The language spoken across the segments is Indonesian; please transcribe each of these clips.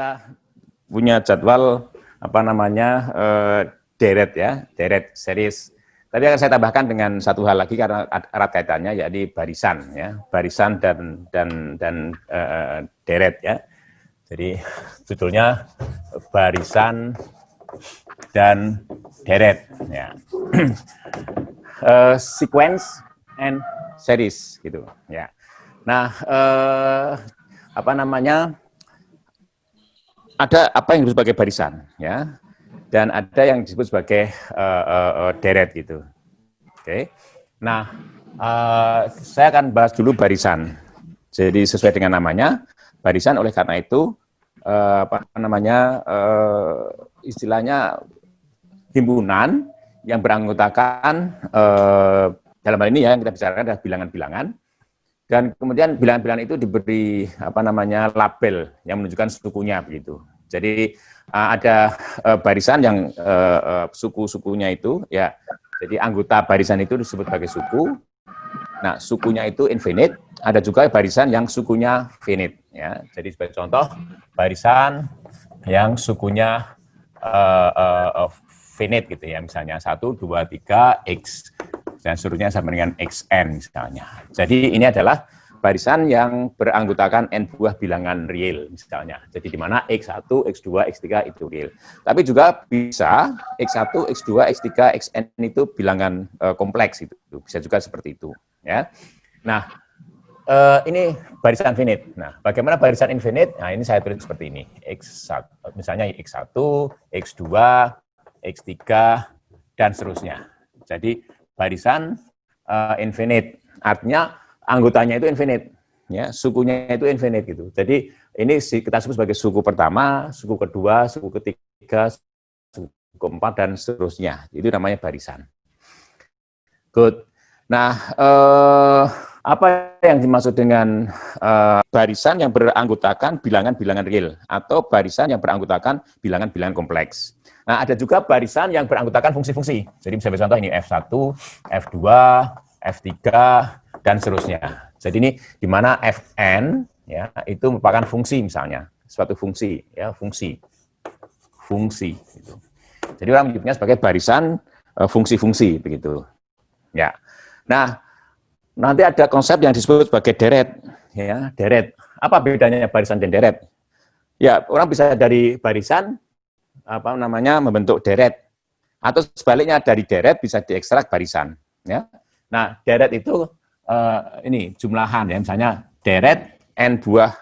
kita punya jadwal apa namanya deret ya, deret series. Tapi akan saya tambahkan dengan satu hal lagi karena erat kaitannya, yakni barisan ya, barisan dan deret ya. Jadi judulnya barisan dan deret ya. Sequence and series gitu ya. Nah, apa namanya? Ada apa yang disebut sebagai barisan ya, dan ada yang disebut sebagai deret gitu. Oke. Nah, saya akan bahas dulu barisan. Jadi sesuai dengan namanya, barisan oleh karena itu apa namanya istilahnya himpunan yang beranggotakan dalam hal ini ya yang kita bicarakan adalah bilangan-bilangan. Dan kemudian bilangan-bilangan itu diberi apa namanya label yang menunjukkan sukunya begitu. Jadi ada barisan yang suku-sukunya itu ya. Jadi anggota barisan itu disebut sebagai suku. Nah, sukunya itu infinite. Ada juga barisan yang sukunya finite ya. Jadi sebagai contoh barisan yang sukunya finite gitu ya. Misalnya 1 2 3 X dan seterusnya sampai dengan xn misalnya. Jadi ini adalah barisan yang beranggotakan n buah bilangan real misalnya. Jadi di mana x1, x2, x3 itu real. Tapi juga bisa x1, x2, x3, xn itu bilangan kompleks itu. Bisa juga seperti itu ya. Nah, ini barisan finite. Nah, bagaimana barisan infinite? Nah, ini saya tulis seperti ini. X1 misalnya x1, x2, x3 dan seterusnya. Jadi barisan infinite, artinya anggotanya itu infinite, ya sukunya itu infinite gitu. Jadi ini kita sebut sebagai suku pertama, suku kedua, suku ketiga, suku keempat dan seterusnya. Itu namanya barisan. Good. Nah, apa yang dimaksud dengan barisan yang beranggotakan bilangan-bilangan real atau barisan yang beranggotakan bilangan-bilangan kompleks? Nah, ada juga barisan yang beranggotakan fungsi-fungsi. Jadi bisa contoh ini F1, F2, F3, dan seterusnya. Jadi ini di mana Fn ya itu merupakan fungsi misalnya, suatu fungsi ya, fungsi. Gitu. Jadi orang menyebutnya sebagai barisan fungsi-fungsi begitu. Ya. Nah, nanti ada konsep yang disebut sebagai deret ya, deret. Apa bedanya barisan dan deret? Ya, orang bisa dari barisan apa namanya membentuk deret atau sebaliknya dari deret bisa diekstrak barisan ya. Nah, deret itu ini jumlahan ya, misalnya deret n buah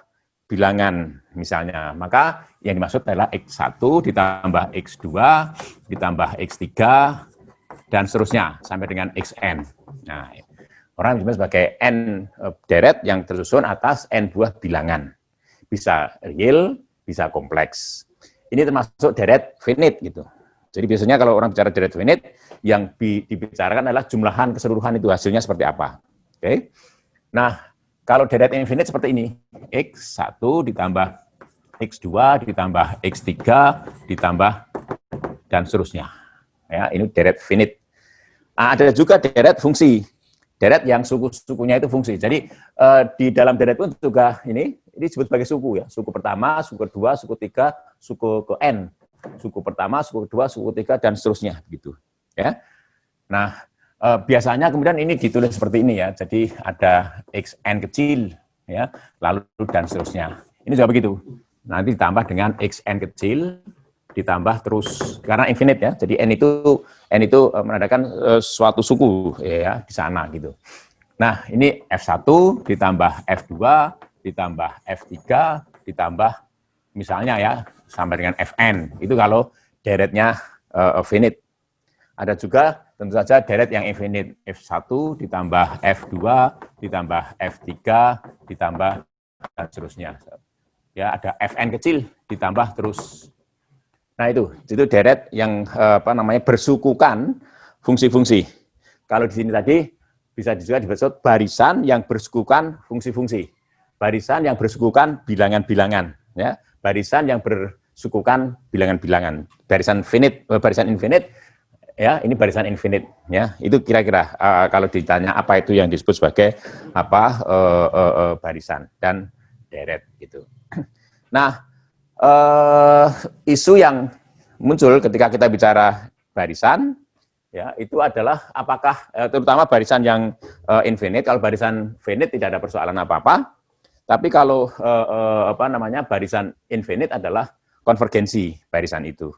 bilangan misalnya. Maka yang dimaksud adalah x1 ditambah x2 ditambah x3 dan seterusnya sampai dengan xn. Nah, orang disebut sebagai n deret yang tersusun atas n buah bilangan. Bisa real, bisa kompleks. Ini termasuk deret finite gitu. Jadi biasanya kalau orang bicara deret finite, yang dibicarakan adalah jumlahan keseluruhan itu hasilnya seperti apa. Oke. Nah, kalau deret infinite seperti ini, x1 ditambah x2 ditambah x3 ditambah dan seterusnya. Ya, ini deret finite. Nah, ada juga deret fungsi. Deret yang suku-sukunya itu fungsi. Jadi di dalam deret pun juga ini disebut sebagai suku ya. Suku pertama, suku kedua, suku ketiga, suku ke n. Suku pertama, suku kedua, suku ketiga dan seterusnya gitu. Ya. Nah, biasanya kemudian ini ditulis seperti ini ya. Jadi ada xn kecil ya, lalu dan seterusnya. Ini juga begitu. Nanti ditambah dengan xn kecil ditambah terus karena infinite ya. Jadi n itu menandakan suatu suku ya di sana gitu. Nah, ini F1 ditambah F2 ditambah F3 ditambah misalnya ya sampai dengan Fn. Itu kalau deretnya finite. Ada juga tentu saja deret yang infinite. F1 ditambah F2 ditambah F3 ditambah dan seterusnya. Ya, ada Fn kecil ditambah terus. Nah, itu deret yang apa namanya bersukukan fungsi-fungsi. Kalau di sini tadi bisa juga disebut barisan yang bersukukan fungsi-fungsi. Barisan yang bersukukan bilangan-bilangan, ya. Barisan yang bersukukan bilangan-bilangan. Barisan finite, barisan infinite, ya, ini barisan infinite, ya. Itu kira-kira kalau ditanya apa itu yang disebut sebagai apa barisan dan deret gitu. Nah, isu yang muncul ketika kita bicara barisan, ya itu adalah apakah terutama barisan yang infinite. Kalau barisan finite tidak ada persoalan apa-apa, tapi kalau barisan infinite adalah konvergensi barisan itu.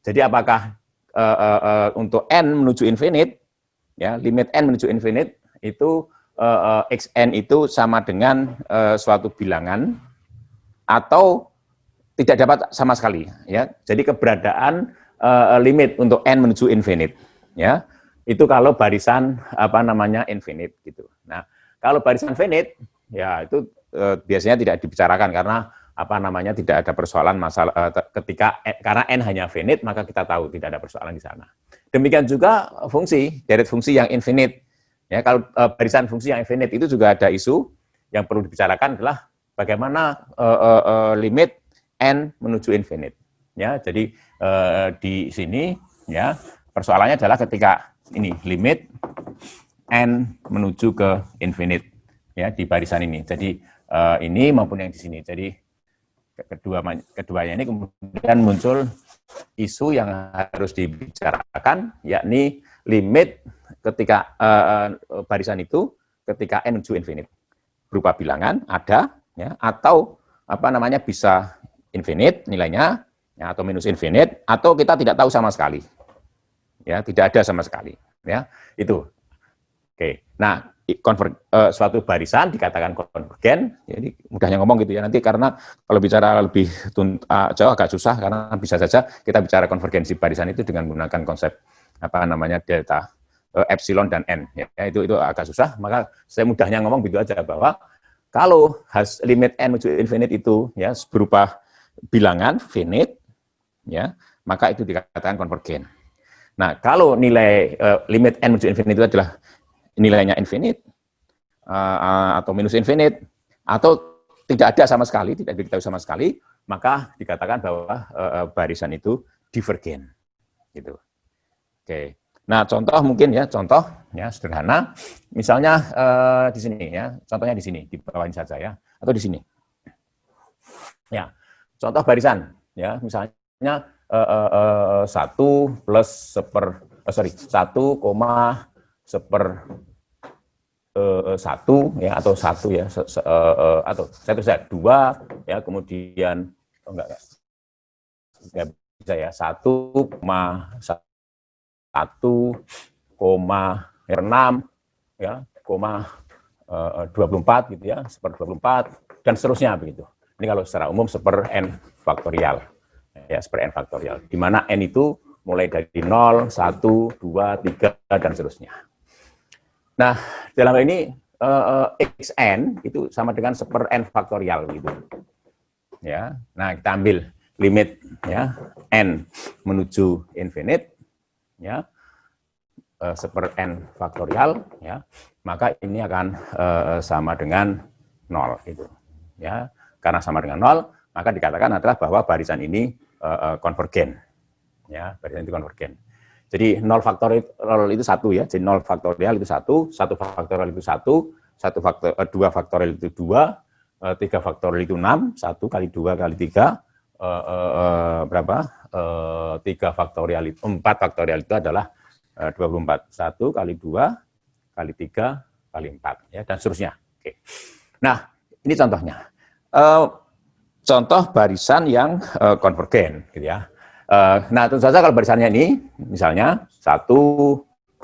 Jadi apakah untuk n menuju infinite, ya limit n menuju infinite itu xn itu sama dengan suatu bilangan atau tidak dapat sama sekali, ya. Jadi keberadaan limit untuk n menuju infinite, ya. Itu kalau barisan infinite gitu. Nah, kalau barisan finite, ya itu biasanya tidak dibicarakan karena tidak ada persoalan masalah ketika karena n hanya finite, maka kita tahu tidak ada persoalan di sana. Demikian juga fungsi, deret fungsi yang infinite. Ya, kalau barisan fungsi yang infinite itu juga ada isu yang perlu dibicarakan adalah bagaimana limit n menuju infinite. Ya, jadi di sini ya persoalannya adalah ketika ini limit n menuju ke infinite ya di barisan ini. Jadi ini maupun yang di sini. Jadi keduanya ini kemudian muncul isu yang harus dibicarakan, yakni limit ketika barisan itu ketika n menuju infinite berupa bilangan ada, ya, atau bisa infinite nilainya, ya, atau minus infinite, atau kita tidak tahu sama sekali, ya, tidak ada sama sekali, ya, itu. Oke, nah suatu barisan dikatakan konvergen, jadi mudahnya ngomong gitu ya, nanti karena kalau bicara lebih jauh agak susah, karena bisa saja kita bicara konvergensi barisan itu dengan menggunakan konsep delta, epsilon dan n, ya, itu agak susah, maka saya mudahnya ngomong gitu aja, bahwa kalau limit n menuju infinite itu ya berupa bilangan finite, ya, maka itu dikatakan konvergen. Nah, kalau nilai limit n menuju infinite itu adalah nilainya infinite atau minus infinite atau tidak ada sama sekali, tidak diketahui sama sekali, maka dikatakan bahwa barisan itu divergen, gitu. Oke. Nah, contoh mungkin ya, contoh ya sederhana, misalnya di sini ya, contohnya di sini, di bawah ini saja ya, atau di sini. Ya, contoh barisan ya, misalnya 1 plus 1, satu ya, atau 1 ya, atau saya tulis 2 ya, kemudian enggak bisa ya, 1,6 ya, 24 gitu ya, 1/24 dan seterusnya begitu. Ini kalau secara umum n faktorial. Ya, n faktorial. Di mana n itu mulai dari 0, 1, 2, 3 dan seterusnya. Nah, dalam hal ini xn itu sama dengan n faktorial gitu. Ya. Nah, kita ambil limit ya n menuju infinite ya, n faktorial ya, maka ini akan sama dengan 0 itu. Ya, karena sama dengan 0, maka dikatakan adalah bahwa barisan ini konvergen. Ya, barisan itu konvergen. Jadi 0 faktorial itu 1 ya. Jadi 0 faktorial itu 1, 1 faktorial itu 1, 2 faktorial itu 2, 3 faktorial itu 6, 1 kali 2 kali 3 berapa? 3 faktorial itu 4 faktorial itu adalah 24. 1 kali 2 kali 3 kali 4 ya, dan seterusnya. Oke. Nah, ini contohnya. Contoh barisan yang konvergen gitu ya. Nah, tentu saja kalau barisannya ini misalnya 1,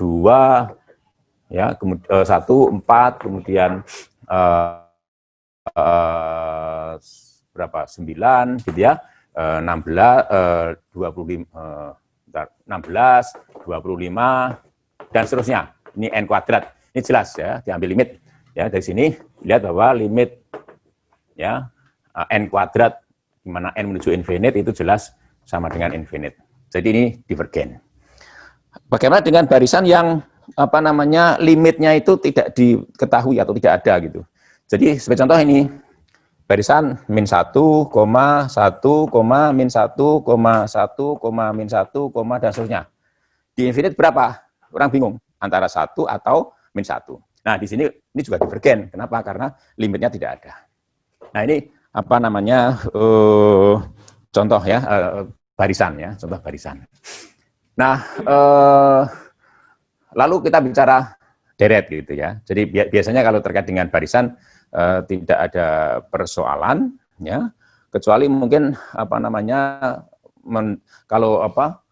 2 ya, kemudian 1, 4, kemudian berapa? 9 gitu ya. 16, 25 dan seterusnya. Ini n kuadrat. Ini jelas ya, diambil limit ya, dari sini lihat bahwa limit ya n kuadrat di mana n menuju infinite itu jelas sama dengan infinite. Jadi ini divergen. Bagaimana dengan barisan yang limitnya itu tidak diketahui atau tidak ada gitu. Jadi sebagai contoh ini barisan min 1, 1, min 1, 1, min 1, dan seterusnya. Di infinite berapa? Orang bingung antara 1 atau min 1. Nah, di sini ini juga divergen. Kenapa? Karena limitnya tidak ada. Nah, ini contoh ya, barisan ya, contoh barisan. Nah, lalu kita bicara deret gitu ya. Jadi biasanya kalau terkait dengan barisan tidak ada persoalan ya, kecuali mungkin apa namanya kalau apa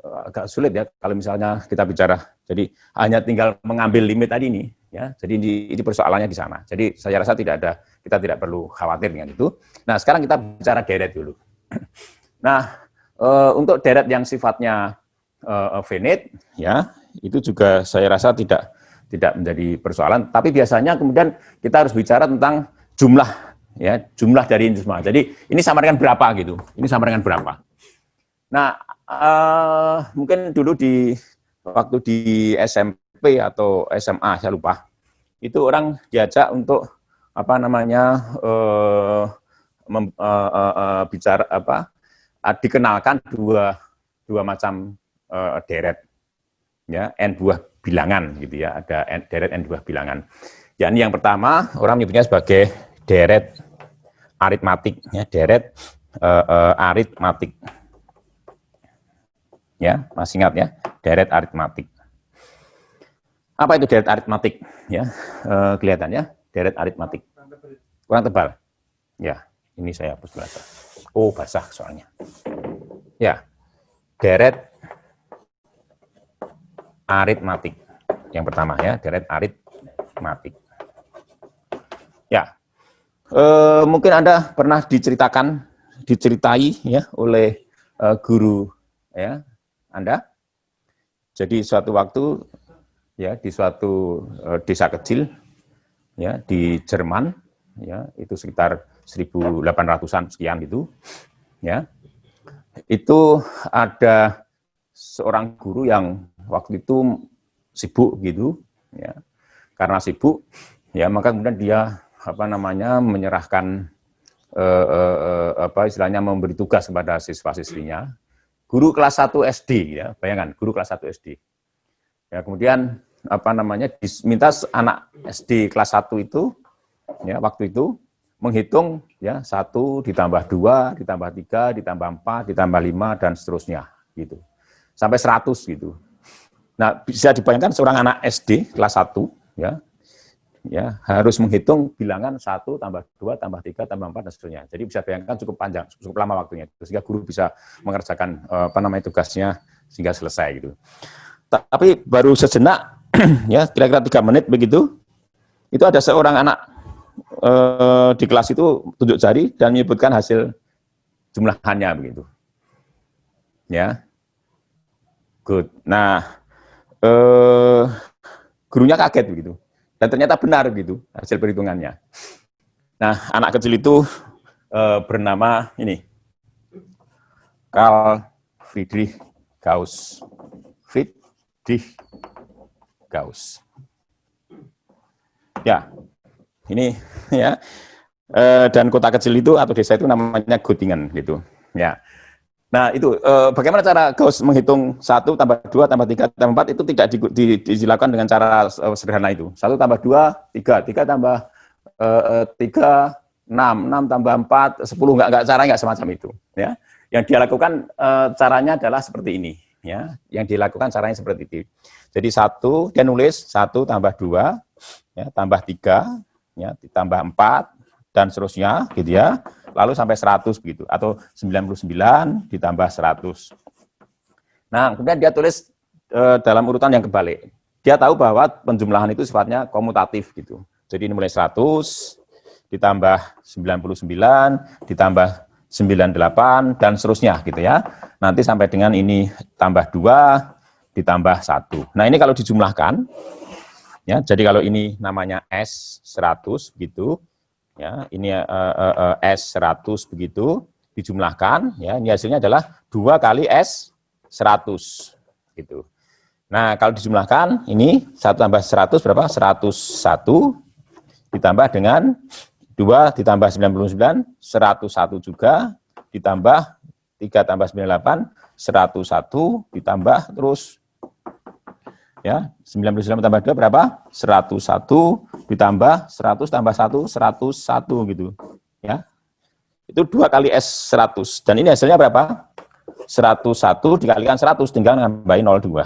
agak sulit ya kalau misalnya kita bicara. Jadi hanya tinggal mengambil limit tadi ini ya. Jadi ini persoalannya di sana. Jadi saya rasa kita tidak perlu khawatir dengan itu. Nah, sekarang kita bicara deret dulu. Nah, untuk deret yang sifatnya finite ya, itu juga saya rasa tidak menjadi persoalan, tapi biasanya kemudian kita harus bicara tentang jumlah ya, jumlah dari ini semua. Jadi ini sama dengan berapa gitu. Ini sama dengan berapa. Nah, mungkin dulu waktu di SMP atau SMA saya lupa, itu orang diajak untuk apa namanya bicara apa, dikenalkan dua macam deret ya, n buah bilangan gitu ya, ada deret n buah bilangan. Ya, ini yang pertama orang menyebutnya sebagai deret aritmatik ya, deret aritmatik. Ya, masih ingat ya, deret aritmatik. Apa itu deret aritmatik? Ya, kelihatan ya, deret aritmatik. Kurang tebal. Ya, ini saya hapus basah. Oh, basah soalnya. Ya, deret aritmatik. Yang pertama ya, deret aritmatik. Ya, mungkin Anda pernah diceritai ya oleh guru ya Anda. Jadi suatu waktu ya di suatu desa kecil ya di Jerman ya, itu sekitar 1800-an sekian gitu ya. Itu ada seorang guru yang waktu itu sibuk gitu ya. Karena sibuk ya, maka kemudian dia apa namanya menyerahkan apa istilahnya memberi tugas kepada siswa-siswinya. Guru kelas 1 SD ya, bayangkan guru kelas 1 SD. Ya, kemudian apa namanya diminta anak SD kelas 1 itu ya waktu itu menghitung ya 1 ditambah 2 ditambah 3 ditambah 4 ditambah 5 dan seterusnya gitu. Sampai 100 gitu. Nah, bisa dibayangkan seorang anak SD kelas 1 ya harus menghitung bilangan 1 tambah 2 tambah 3 tambah 4 dan seterusnya. Jadi bisa bayangkan cukup panjang, cukup lama waktunya, sehingga guru bisa mengerjakan apa namanya tugasnya sehingga selesai gitu. Tapi baru sejenak ya kira-kira 3 menit begitu, itu ada seorang anak di kelas itu tunjuk jari dan menyebutkan hasil jumlahannya begitu. Ya. Good. Nah, gurunya kaget begitu. Dan ternyata benar gitu hasil perhitungannya. Nah, anak kecil itu bernama ini Carl Friedrich Gauss. Friedrich Gauss. Ya, ini ya. Dan kota kecil itu atau desa itu namanya Göttingen gitu. Ya. Nah, itu bagaimana cara Gauss menghitung 1 tambah 2 tambah 3 tambah 4 itu tidak dilakukan dengan cara sederhana itu. 1 tambah 2, 3, 3 tambah 3, 6, 6 tambah 4, 10, enggak caranya enggak semacam itu. Ya. Yang dia lakukan caranya adalah seperti ini. Ya. Yang dilakukan caranya seperti itu. Jadi 1, dia nulis 1 tambah 2, ya, tambah 3, ya, ditambah 4, dan seterusnya gitu ya. Lalu sampai 100 begitu, atau 99 ditambah 100. Nah, kemudian dia tulis dalam urutan yang kebalik. Dia tahu bahwa penjumlahan itu sifatnya komutatif gitu. Jadi ini mulai 100 ditambah 99 ditambah 98 dan seterusnya gitu ya. Nanti sampai dengan ini tambah 2 ditambah 1. Nah, ini kalau dijumlahkan ya, jadi kalau ini namanya S100 gitu. Ya, ini S100 begitu dijumlahkan ya, ini hasilnya adalah 2 kali S100 gitu. Nah, kalau dijumlahkan ini 1 tambah 100 berapa? 101 ditambah dengan 2 ditambah 99 101 juga ditambah 3 tambah 98 101 ditambah terus ya, 99 tambah 2 berapa? 101 ditambah 100 tambah 1, 101 gitu. Ya. Itu 2 kali S100. Dan ini hasilnya berapa? 101 dikalikan 100, tinggal nambahin 02.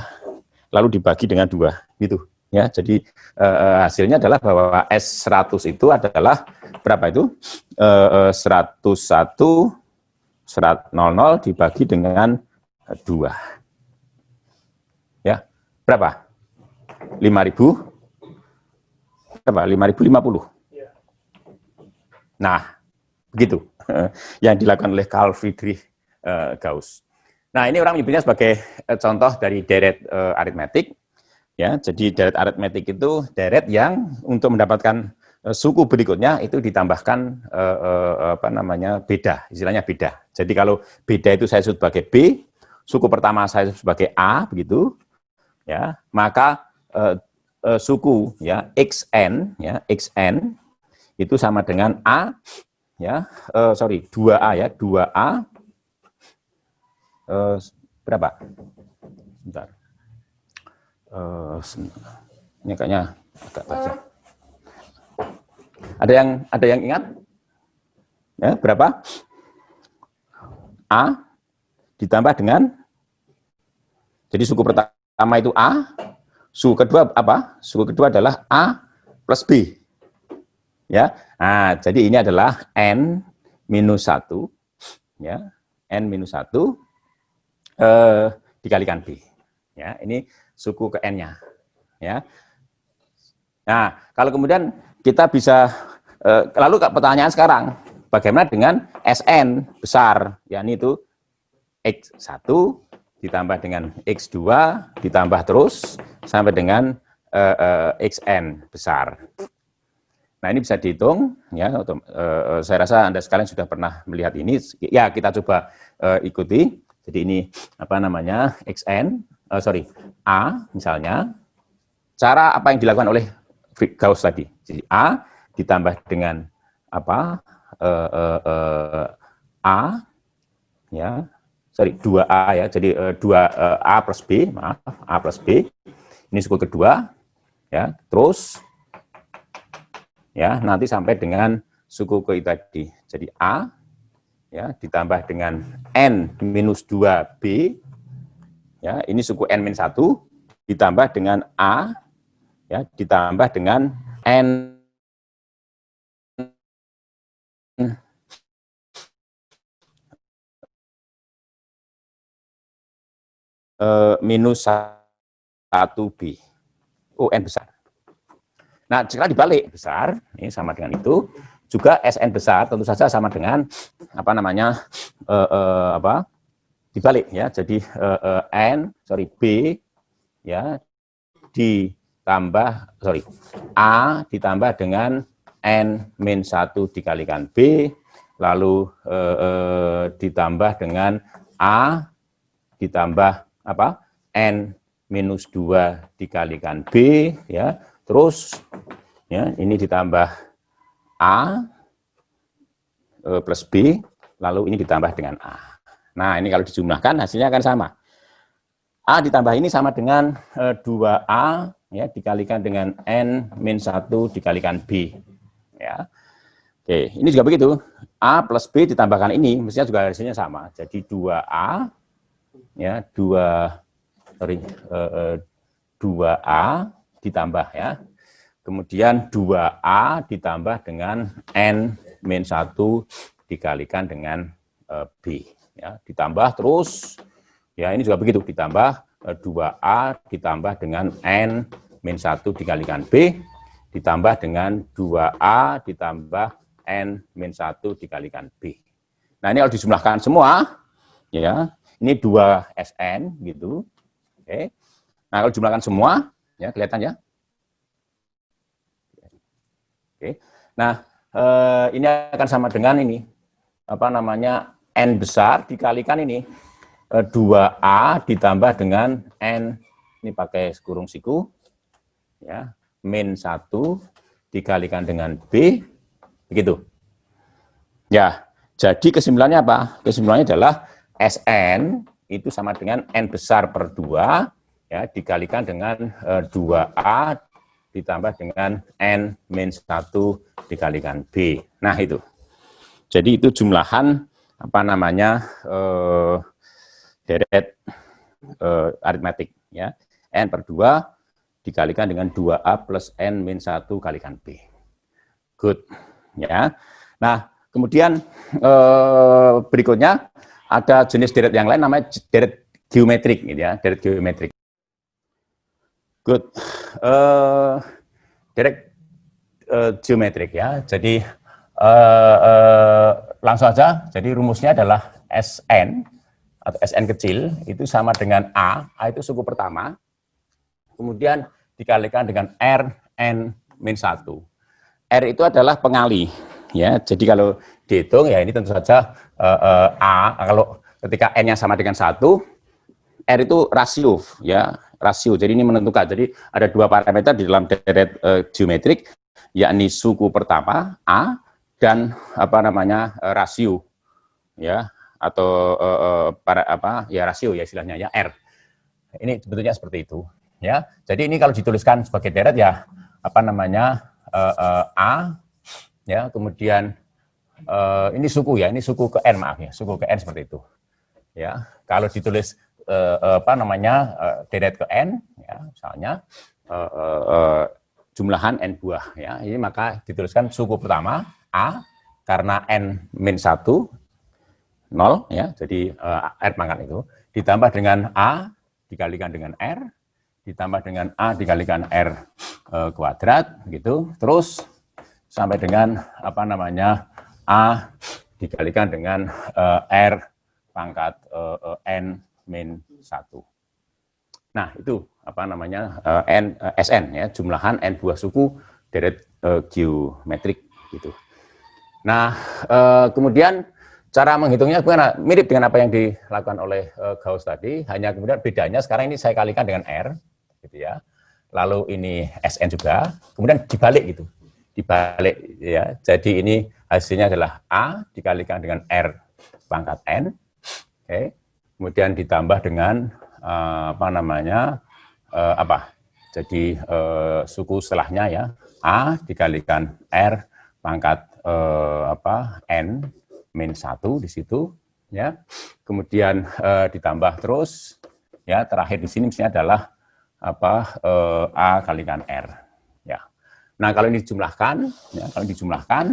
Lalu dibagi dengan 2, gitu. Ya, jadi hasilnya adalah bahwa S100 itu adalah berapa itu? 101 00 dibagi dengan 2. Ya, berapa? 5.000 berapa? 5.050. Nah, begitu yang dilakukan oleh Carl Friedrich Gauss. Nah, ini orang menyebutnya sebagai contoh dari deret aritmetik. Ya, jadi deret aritmetik itu deret yang untuk mendapatkan suku berikutnya itu ditambahkan apa namanya beda, istilahnya beda. Jadi kalau beda itu saya sebut sebagai B, suku pertama saya sebut sebagai A, begitu. Ya, maka suku ya xn ya xn itu sama dengan A ya 2A ya 2A berapa? Bentar. Ini kayaknya agak baca. Ada yang ingat? Ya, berapa? A ditambah dengan, jadi suku pertama itu A, suku kedua apa? Suku kedua adalah A plus B. Ya. Nah, jadi ini adalah N minus 1 ya. N minus 1 dikalikan B. Ya, ini suku ke N-nya. Ya. Nah, kalau kemudian kita bisa lalu pertanyaan sekarang, bagaimana dengan SN besar? Yakni itu X1 ditambah dengan X2 ditambah terus sampai dengan XN besar. Nah, ini bisa dihitung ya. Saya rasa Anda sekalian sudah pernah melihat ini. Ya, kita coba ikuti. Jadi ini apa namanya? XN A misalnya. Cara apa yang dilakukan oleh Gauss tadi? Jadi A ditambah dengan apa? A ya. 2A ya. Jadi 2A plus B, maaf, A plus B. Ini suku kedua ya. Terus ya, nanti sampai dengan suku ke tadi. Jadi A ya ditambah dengan N minus 2B. Ya, ini suku N minus 1 ditambah dengan A ya ditambah dengan N minus 1B. Oh, N besar. Nah, jika dibalik besar, ini sama dengan itu, juga SN besar tentu saja sama dengan apa namanya dibalik ya. Jadi B ya ditambah A ditambah dengan N min 1 dikalikan B, lalu ditambah dengan A ditambah apa? N minus 2 dikalikan B ya. Terus ya, ini ditambah A plus B, lalu ini ditambah dengan A. Nah, ini kalau dijumlahkan hasilnya akan sama. A ditambah ini sama dengan 2A ya dikalikan dengan N min 1 dikalikan B. Ya. Oke, ini juga begitu. A plus B ditambahkan ini mestinya juga hasilnya sama. Jadi 2A ya 2A ditambah ya. Kemudian 2A ditambah dengan N min 1 dikalikan dengan B. Ya, ditambah terus, ya ini juga begitu, ditambah 2A ditambah dengan N min 1 dikalikan B, ditambah dengan 2A ditambah N min 1 dikalikan B. Nah, ini kalau dijumlahkan semua, ya ini 2SN gitu. Oke. Nah, kalau dijumlahkan semua, ya kelihatan ya. Oke. Nah, ini akan sama dengan ini, apa namanya, N besar dikalikan ini, 2A ditambah dengan N, ini pakai kurung siku, ya, min 1 dikalikan dengan B, begitu. Ya, jadi kesimpulannya apa? Kesimpulannya adalah SN itu sama dengan N besar per 2, ya, dikalikan dengan 2A ditambah dengan N min 1 dikalikan B. Nah, itu. Jadi itu jumlahan apa namanya deret aritmetik ya. N per 2 dikalikan dengan 2A plus N min 1 kalikan B. Good. Ya. Nah, kemudian berikutnya ada jenis deret yang lain namanya deret geometrik gitu ya, deret geometrik. Good. Deret geometrik ya. Jadi langsung aja. Jadi rumusnya adalah Sn atau Sn kecil itu sama dengan A itu suku pertama. Kemudian dikalikan dengan Rn min 1. R itu adalah pengali ya. Jadi kalau dihitung ya ini tentu saja A kalau ketika N-nya sama dengan 1, R itu rasio ya, rasio. Jadi ini menentukan. Jadi ada dua parameter di dalam deret geometrik, yakni suku pertama A dan apa namanya rasio ya, atau rasio ya istilahnya ya, R. Ini sebetulnya seperti itu ya. Jadi ini kalau dituliskan sebagai deret ya apa namanya A ya, kemudian ini suku ya, ini suku ke N, maaf ya, suku ke N seperti itu ya. Kalau ditulis apa namanya deret ke N ya, misalnya jumlahan N buah ya, ini maka dituliskan suku pertama A karena N min 1 0 ya, jadi R pangkat itu ditambah dengan A dikalikan dengan R ditambah dengan A dikalikan R kuadrat gitu, terus sampai dengan apa namanya A dikalikan dengan R pangkat N min 1. Nah, itu apa namanya Sn ya, jumlahan N buah suku deret geometrik gitu. Nah, kemudian cara menghitungnya mirip dengan apa yang dilakukan oleh Gauss tadi, hanya kemudian bedanya sekarang ini saya kalikan dengan R gitu ya. Lalu ini Sn juga, kemudian dibalik gitu. Dibalik ya. Jadi ini hasilnya adalah A dikalikan dengan R pangkat N. Oke. Kemudian ditambah dengan apa namanya jadi suku setelahnya ya, A dikalikan R pangkat N min 1 di situ ya. Kemudian ditambah terus ya, terakhir di sini misalnya adalah A kalikan R ya. Nah, kalau ini dijumlahkan ya, kalau dijumlahkan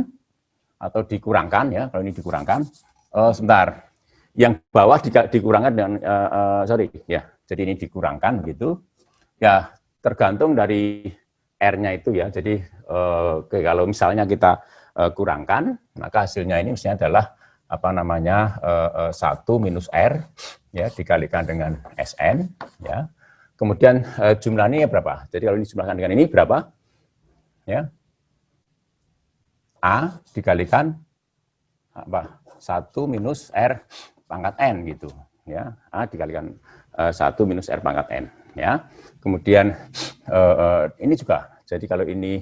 atau dikurangkan ya, kalau ini dikurangkan sebentar. Yang bawah dikurangkan dengan jadi ini dikurangkan begitu. Ya, tergantung dari R-nya itu ya. Jadi kalau misalnya kita kurangkan, maka hasilnya ini misalnya adalah apa namanya 1 minus R ya dikalikan dengan Sn ya. Kemudian jumlahnya berapa? Jadi kalau dijumlahkan dengan ini berapa? Ya. A dikalikan apa? 1 minus R pangkat N gitu ya. A dikalikan 1 minus R pangkat N ya. Kemudian ini juga. Jadi kalau ini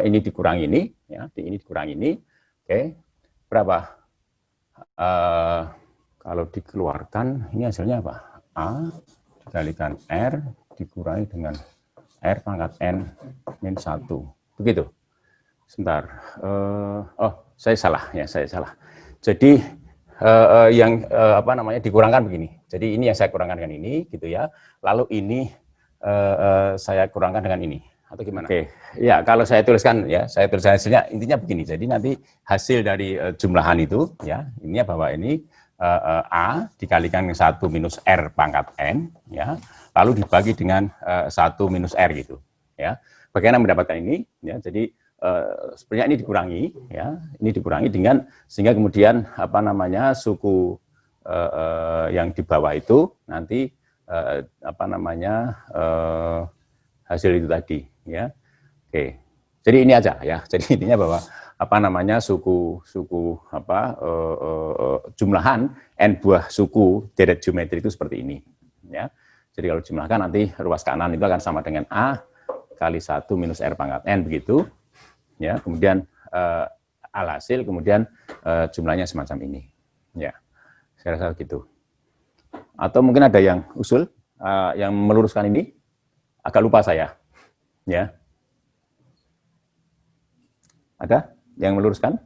ini dikurangi ini ya, ini dikurangi ini. Oke. Berapa? Kalau dikeluarkan ini hasilnya apa? A dikalikan R dikurangi dengan R pangkat N min 1. Begitu. Sebentar. Saya salah ya, saya salah. Jadi yang apa namanya dikurangkan begini. Jadi ini yang saya kurangkan dengan ini gitu ya. Lalu ini saya kurangkan dengan ini atau gimana? Oke. Ya, kalau saya tuliskan ya, saya tuliskan hasilnya intinya begini. Jadi nanti hasil dari jumlahan itu ya, ini bahwa ini A dikalikan dengan 1 minus R pangkat N ya. Lalu dibagi dengan 1 minus R gitu ya. Bagaimana mendapatkan ini ya. Jadi sebenarnya ini dikurangi ya, ini dikurangi dengan sehingga kemudian apa namanya suku yang di bawah itu nanti apa namanya hasil itu tadi ya. Oke. Jadi ini aja ya. Jadi intinya bahwa apa namanya suku jumlahan N buah suku deret geometri itu seperti ini ya. Jadi kalau jumlahkan nanti ruas kanan itu akan sama dengan A kali 1 minus R pangkat N begitu. Ya, kemudian alhasil kemudian jumlahnya semacam ini. Ya, saya rasa gitu. Atau mungkin ada yang usul yang meluruskan ini? Agak lupa saya. Ya. Ada yang meluruskan?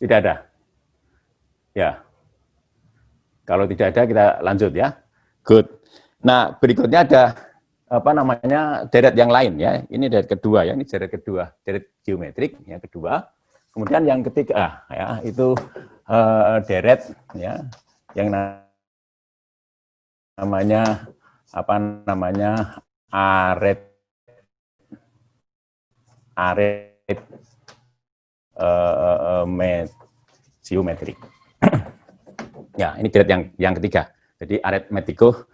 Tidak ada. Ya. Kalau tidak ada kita lanjut ya. Good. Nah, berikutnya ada apa namanya deret yang lain ya. Ini deret kedua ya, ini deret kedua, deret geometrik ya kedua. Kemudian yang ketiga ya itu deret ya yang namanya apa namanya aret geometrik. Ya, ini deret yang ketiga. Jadi aritmetiko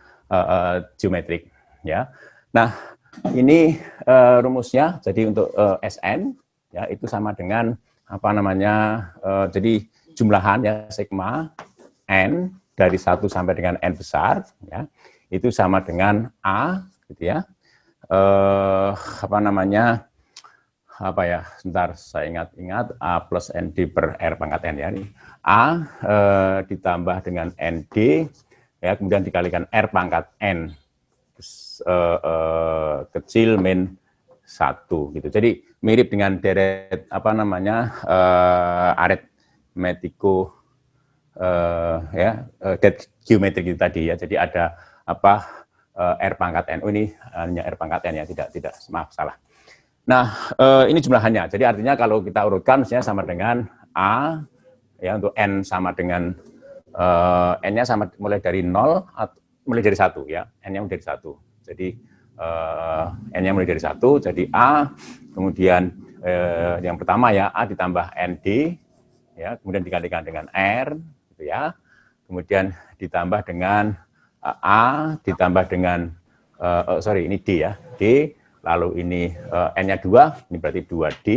geometrik ya. Nah, ini rumusnya jadi untuk Sn ya itu sama dengan apa namanya jadi jumlahan ya sigma n dari 1 sampai dengan n besar ya. Itu sama dengan A gitu ya. Apa namanya apa ya, sebentar saya ingat-ingat A plus ND per R pangkat N ya. Ini A ditambah dengan ND ya, kemudian dikalikan R pangkat N kecil min 1 gitu. Jadi mirip dengan deret apa namanya aritmetiko ya deret geometrik itu tadi ya. Jadi ada apa R pangkat N. Oh ini hanya R pangkat N ya, tidak maaf salah. Nah, ini jumlahannya. Jadi artinya kalau kita urutkan misalnya sama dengan A, ya untuk N sama dengan N-nya sama mulai dari 0, mulai dari 1 ya, N-nya mulai dari 1. Jadi N-nya mulai dari 1, jadi A, kemudian yang pertama ya, A ditambah ND, ya, kemudian dikalikan dengan R, gitu ya, kemudian ditambah dengan A, ditambah dengan, ini D ya, D, lalu ini N-nya 2, ini berarti 2D,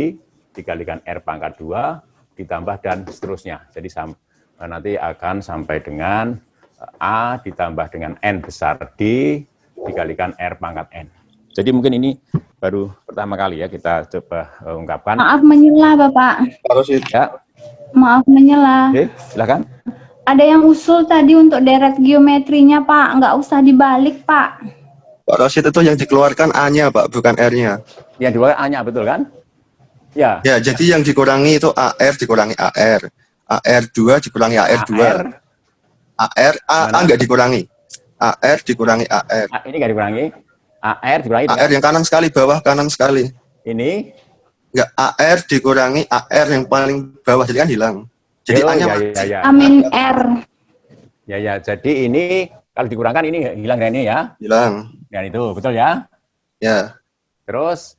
dikalikan R pangkat 2, ditambah dan seterusnya. Jadi nanti akan sampai dengan A ditambah dengan N besar D, dikalikan R pangkat N. Jadi mungkin ini baru pertama kali ya kita coba ungkapkan. Maaf menyela Bapak. Ya. Maaf menyela. Oke, silakan. Ada yang usul tadi untuk deret geometrinya Pak, nggak usah dibalik Pak. Pak Rosid itu yang dikeluarkan A-nya, Pak, bukan R-nya. Yang dikeluarkan A-nya, betul kan? Ya. Ya, jadi yang dikurangi itu AR dikurangi AR. AR2 dikurangi AR2. AR, A nggak dikurangi. AR dikurangi AR. Ini nggak dikurangi. AR dikurangi. AR yang kanan sekali, bawah kanan sekali. Ini? Nggak, AR dikurangi AR yang paling bawah, jadi kan hilang. Jadi A-nya ya. Amin R. Ya, jadi ini kalau dikurangkan ini hilang dari ini ya? Hilang. Dan itu, betul ya? Ya. Terus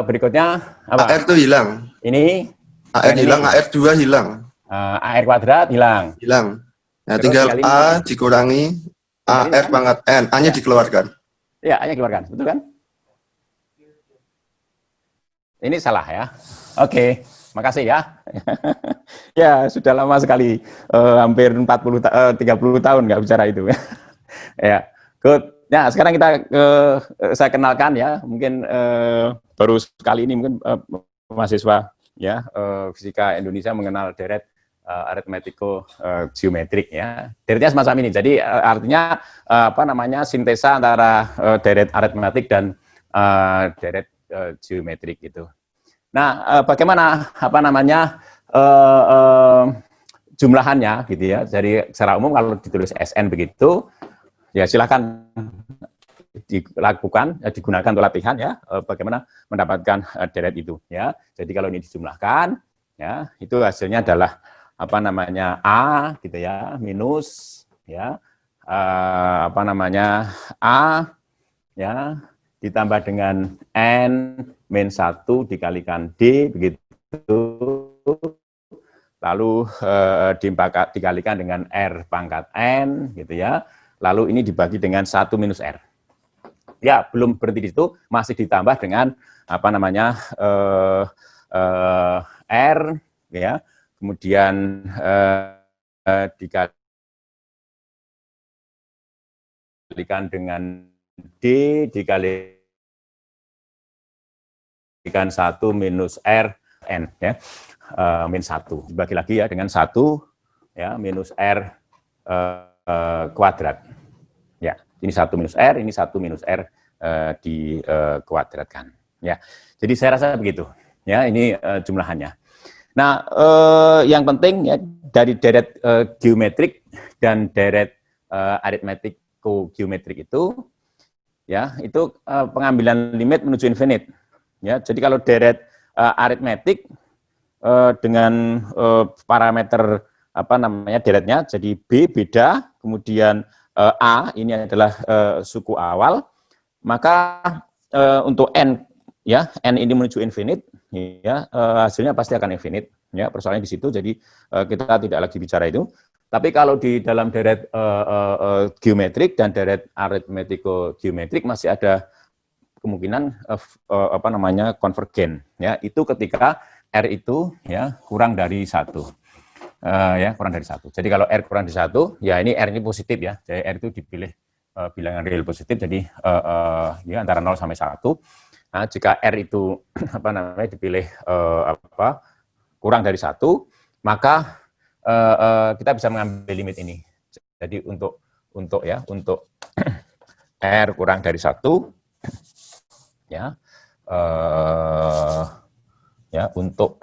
berikutnya apa? AR itu hilang. Ini? AR hilang, AR2 hilang. AR kuadrat hilang. Hilang. Nah, Terus tinggal A dikurangi AR pangkat N. A-nya dikeluarkan. Ya, A-nya dikeluarkan. Betul kan? Ini salah ya. Oke, makasih ya. Ya, sudah lama sekali. Hampir 30 tahun nggak bicara itu. Ya, good. Ya, sekarang kita saya kenalkan ya, mungkin baru sekali ini mungkin mahasiswa ya fisika Indonesia mengenal deret aritmetiko geometrik ya. Deretnya semacam ini. Jadi artinya apa namanya sintesa antara deret aritmetik dan deret geometrik itu. Nah, bagaimana apa namanya jumlahannya gitu ya. Jadi secara umum kalau ditulis SN begitu ya silakan dilakukan, digunakan untuk latihan ya, bagaimana mendapatkan deret itu ya. Jadi kalau ini dijumlahkan ya, itu hasilnya adalah apa namanya A gitu ya, minus ya apa namanya A ya ditambah dengan N min 1 dikalikan D begitu, lalu dikalikan dengan R pangkat N gitu ya. Lalu ini dibagi dengan 1 minus R. Ya, belum berhenti di situ, masih ditambah dengan apa namanya R, ya, kemudian dikalikan dengan D, dikalikan 1 minus R N, ya, min 1. Dibagi lagi ya dengan 1, ya, minus R kuadrat. Ya, ini 1 minus R, ini 1 minus R dikuadratkan. Ya, jadi saya rasa begitu. Ya, ini jumlahannya. Nah, yang penting ya dari deret geometrik dan deret aritmetiko-geometrik itu ya itu pengambilan limit menuju infinite. Ya, jadi kalau deret aritmetik dengan parameter apa namanya deretnya, jadi B beda, kemudian A ini adalah suku awal, maka untuk n ya n ini menuju infinite ya hasilnya pasti akan infinite ya, persoalannya di situ. Jadi kita tidak lagi bicara itu. Tapi kalau di dalam deret geometrik dan deret aritmetiko geometrik masih ada kemungkinan apa namanya konvergen ya, itu ketika R itu ya kurang dari 1. Ya kurang dari 1. Jadi kalau R kurang dari 1, ya ini R ini positif ya. Jadi R itu dipilih bilangan real positif, jadi ya antara 0 sampai 1. Nah, jika R itu apa namanya dipilih apa kurang dari 1, maka kita bisa mengambil limit ini. Jadi untuk ya untuk R kurang dari 1 ya ya untuk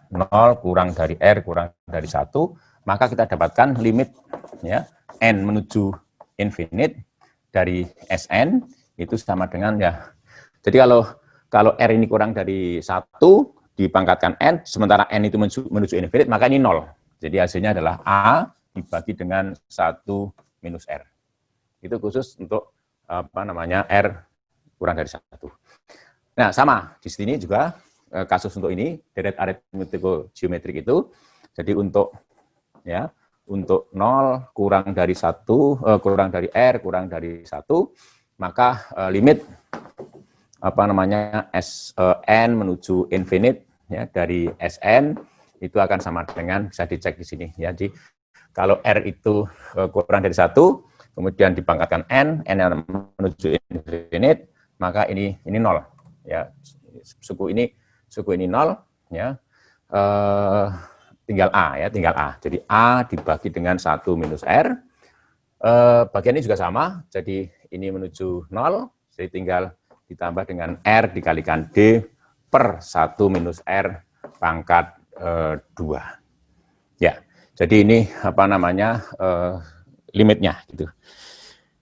0 kurang dari R kurang dari 1, maka kita dapatkan limit ya n menuju infinite dari Sn itu sama dengan ya. Jadi kalau R ini kurang dari 1 dipangkatkan n, sementara n itu menuju infinite, maka ini 0. Jadi hasilnya adalah A dibagi dengan 1 minus R. Itu khusus untuk apa namanya R kurang dari 1. Nah, sama di sini juga kasus untuk ini deret aritmetiko geometrik itu. Jadi untuk ya untuk 0 kurang dari 1 kurang dari R kurang dari 1, maka limit apa namanya Sn menuju infinite ya dari Sn itu akan sama dengan, bisa dicek di sini ya. Jadi kalau R itu kurang dari 1 kemudian dipangkatkan n menuju infinite, maka ini 0 ya. Suku ini 0 ya. Tinggal A ya, tinggal A. Jadi A dibagi dengan 1 minus R. Bagian ini juga sama, jadi ini menuju 0, jadi tinggal ditambah dengan R dikalikan D per 1 minus R pangkat 2. Ya, jadi ini apa namanya limitnya gitu.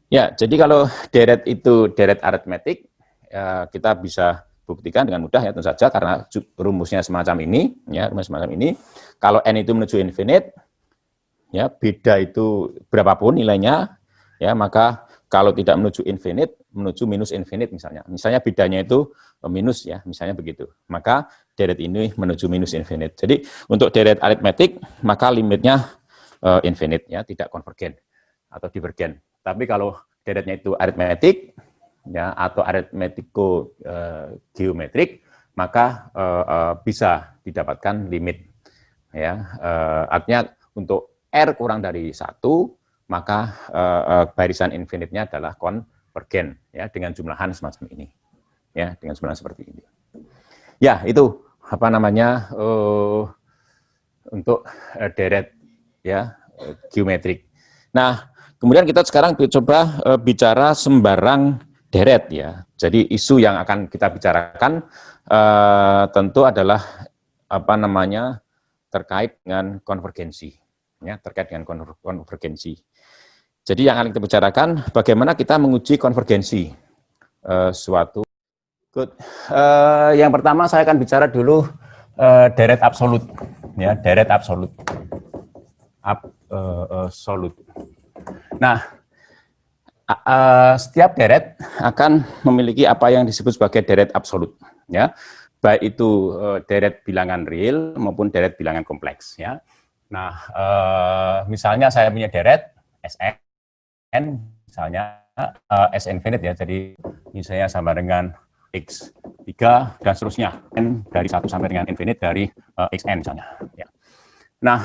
Ya, jadi kalau deret itu deret aritmetik, ya, kita bisa buktikan dengan mudah ya tentu saja karena rumusnya semacam ini ya, rumus semacam ini. Kalau n itu menuju infinite ya, beda itu berapapun nilainya ya, maka kalau tidak menuju infinite, menuju minus infinite misalnya. Misalnya bedanya itu minus ya, misalnya begitu. Maka deret ini menuju minus infinite. Jadi untuk deret aritmetik maka limitnya infinite ya, tidak konvergen atau divergen. Tapi kalau deretnya itu aritmetik ya atau aritmetiko geometrik, maka bisa didapatkan limit ya. Artinya untuk R kurang dari 1, maka barisan infinite-nya adalah konvergen ya dengan jumlahan semacam ini. Ya, dengan jumlahan seperti ini. Ya, itu apa namanya untuk deret ya geometrik. Nah, kemudian kita sekarang coba bicara sembarang deret ya. Jadi isu yang akan kita bicarakan tentu adalah apa namanya terkait dengan konvergensi ya, terkait dengan konvergensi. Jadi yang akan kita bicarakan bagaimana kita menguji konvergensi suatu. Good. Yang pertama saya akan bicara dulu deret absolut ya, deret absolut. Absolut. Nah, setiap deret akan memiliki apa yang disebut sebagai deret absolut ya, baik itu deret bilangan real maupun deret bilangan kompleks ya. Nah, misalnya saya punya deret Sn, misalnya S infinite ya, jadi misalnya sama dengan X3 dan seterusnya, n dari 1 sampai dengan infinite dari Xn misalnya ya. Nah,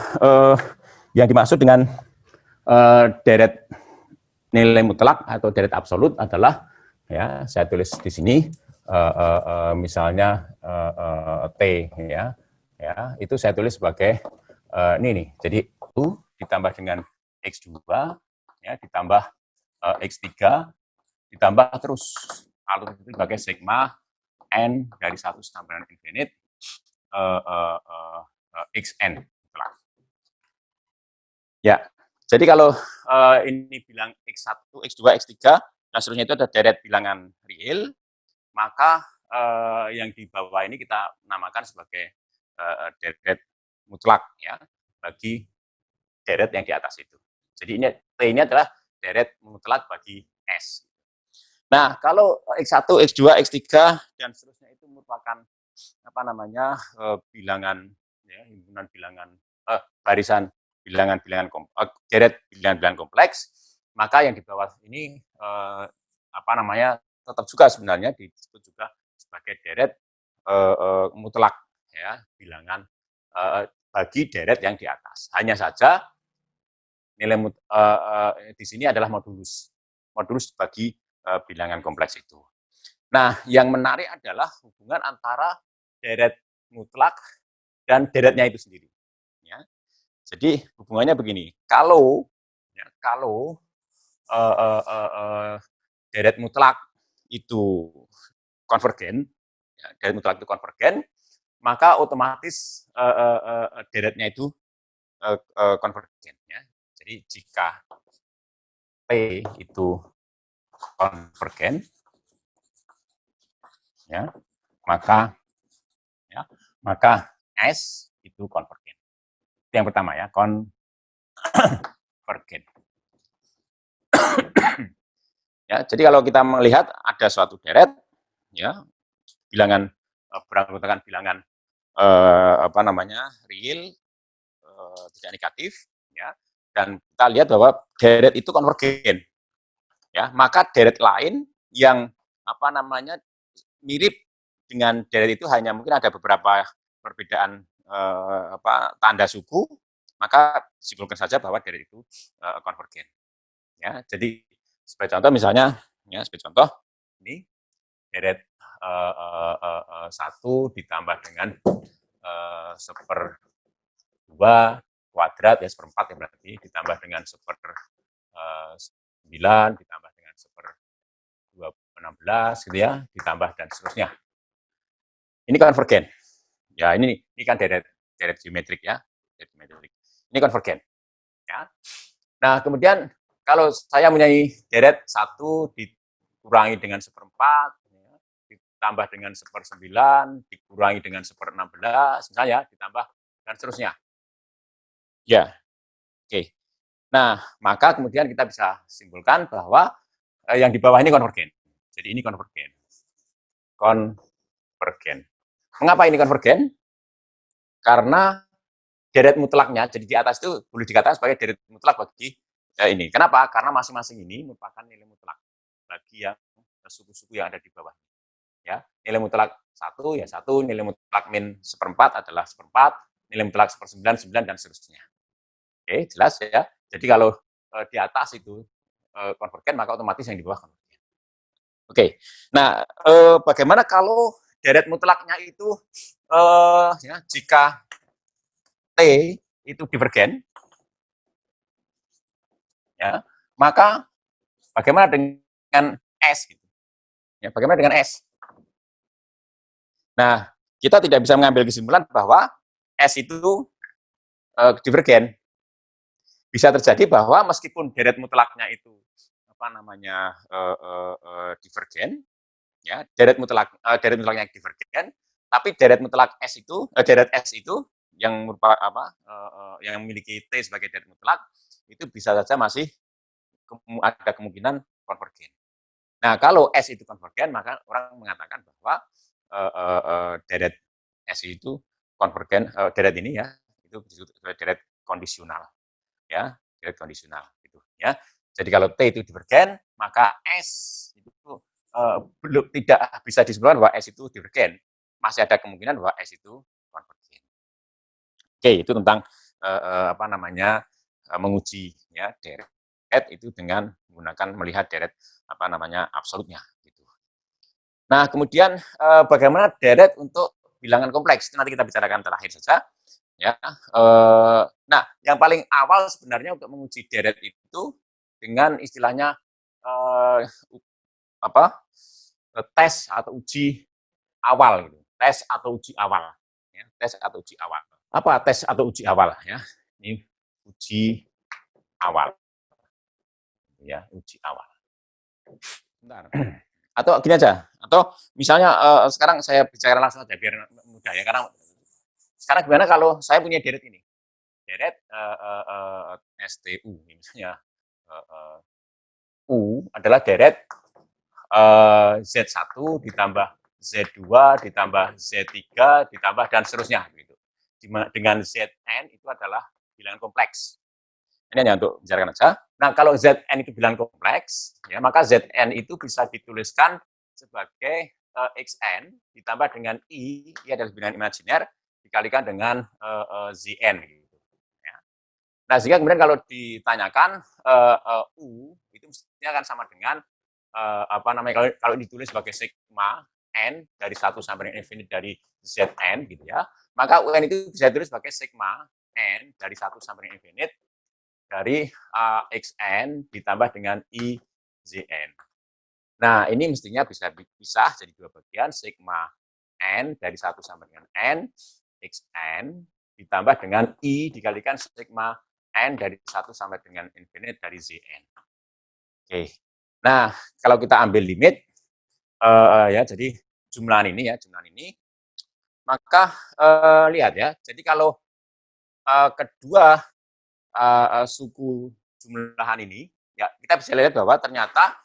yang dimaksud dengan deret nilai mutlak atau deret absolut adalah ya, saya tulis di sini misalnya T ya, itu saya tulis sebagai ini nih. Jadi U ditambah dengan X2 ya, ditambah X3 ditambah terus alur itu sebagai sigma n dari 1 sampai dengan infinite xn. Ya, jadi kalau ini bilang x1, x2, x3, dan seterusnya itu ada deret bilangan real, maka yang di bawah ini kita namakan sebagai deret mutlak ya bagi deret yang di atas itu. Jadi ini T ini adalah deret mutlak bagi S. Nah, kalau X1, X2, X3 dan seterusnya itu merupakan apa namanya bilangan ya, himpunan bilangan barisan bilangan-bilangan deret bilangan-bilangan kompleks, maka yang di bawah ini apa namanya tetap juga sebenarnya disebut juga sebagai deret mutlak ya bilangan bagi deret yang di atas. Hanya saja nilai di sini adalah modulus bagi bilangan kompleks itu. Nah, yang menarik adalah hubungan antara deret mutlak dan deretnya itu sendiri. Ya. Jadi hubungannya begini, kalau deret mutlak itu konvergen, ya, deret mutlak itu konvergen, maka otomatis deretnya itu konvergen. Ya. Jadi jika P itu konvergen, ya, maka S itu konvergen. Itu yang pertama ya, konvergen. Ya, jadi kalau kita melihat ada suatu deret, ya, bilangan beranggotakan bilangan apa namanya real tidak negatif, ya, dan kita lihat bahwa deret itu konvergen, ya, maka deret lain yang apa namanya mirip dengan deret itu hanya mungkin ada beberapa perbedaan tanda suku, maka simpulkan saja bahwa deret itu konvergen. Ya, jadi sebagai contoh misalnya, ya sebagai contoh ini deret 1 ditambah dengan 1/2 kuadrat ya 1/4 ya berarti ditambah dengan 1/9 ditambah dengan 1/16 gitu ya ditambah dan seterusnya. Ini konvergen. Ya ini kan deret geometrik ya, deret geometrik. Ini konvergen. Ya. Nah kemudian kalau saya mempunyai deret 1 dikurangi dengan 1/4, ya, ditambah dengan 1/9, dikurangi dengan 1/16, misalnya ditambah dan seterusnya. Ya, oke. Nah maka kemudian kita bisa simpulkan bahwa yang di bawah ini konvergen. Jadi ini konvergen. Konvergen. Mengapa ini konvergen? Karena deret mutlaknya, jadi di atas itu boleh dikatakan sebagai deret mutlak bagi ini. Kenapa? Karena masing-masing ini merupakan nilai mutlak bagi yang suku-suku yang ada di bawah. Ya, nilai mutlak 1 ya 1, nilai mutlak min 1/4 adalah 1/4, nilai mutlak 1/9, 9 dan seterusnya. Oke, jelas ya. Jadi kalau di atas itu konvergen maka otomatis yang di bawah konvergen. Oke. Nah, bagaimana kalau deret mutlaknya itu ya, jika T itu divergen, ya, maka bagaimana dengan S? Gitu. Ya, bagaimana dengan S? Nah, kita tidak bisa mengambil kesimpulan bahwa S itu divergen. Bisa terjadi bahwa meskipun deret mutlaknya itu apa namanya divergen, ya, deret mutlaknya divergen, tapi deret mutlak S itu deret S itu yang merupakan yang memiliki T sebagai deret mutlak itu bisa saja masih ada kemungkinan konvergen. Nah, kalau S itu konvergen, maka orang mengatakan bahwa deret S itu konvergen, deret ini ya, itu disebut deret kondisional. Ya, deret kondisional gitu ya. Jadi kalau T itu divergen, maka S itu belum tidak bisa disebutkan bahwa S itu divergen. Masih ada kemungkinan bahwa S itu konvergen. Oke, itu tentang apa namanya menguji ya deret itu dengan menggunakan melihat deret apa namanya absolutnya gitu. Nah, kemudian bagaimana deret untuk bilangan kompleks? Itu nanti kita bicarakan terakhir saja. Ya, nah yang paling awal sebenarnya untuk menguji deret itu dengan istilahnya tes atau uji awal, gitu. Tes atau uji awal. Ya. tes atau uji awal. Apa tes atau uji awal ya? Ini uji awal. Ya, uji awal. Bentar. Atau gini aja, atau misalnya sekarang saya bicara langsung aja biar mudah ya, karena sekarang gimana kalau saya punya deret ini, deret STU, misalnya U adalah deret Z1 ditambah Z2 ditambah Z3 ditambah dan seterusnya gitu. Dengan Zn itu adalah bilangan kompleks. Ini hanya untuk bicarakan aja. Nah, kalau Zn itu bilangan kompleks, ya, maka Zn itu bisa dituliskan sebagai Xn ditambah dengan I, ini adalah bilangan imajiner, dikalikan dengan Zn. Gitu. Ya. Nah, sehingga kemudian kalau ditanyakan U, itu mestinya akan sama dengan, apa namanya, kalau ditulis sebagai sigma N dari 1 sampai dengan infinite dari Zn, gitu ya, maka UN itu bisa ditulis sebagai sigma N dari 1 sampai dengan infinite dari Xn ditambah dengan IZN. Nah, ini mestinya bisa dipisah jadi dua bagian, sigma N dari 1 sampai dengan N, Xn, ditambah dengan I dikalikan sigma N dari 1 sampai dengan infinite dari Zn. Oke. Nah, kalau kita ambil limit, ya, jadi jumlahan ini, maka lihat ya, jadi kalau kedua suku jumlahan ini, ya kita bisa lihat bahwa ternyata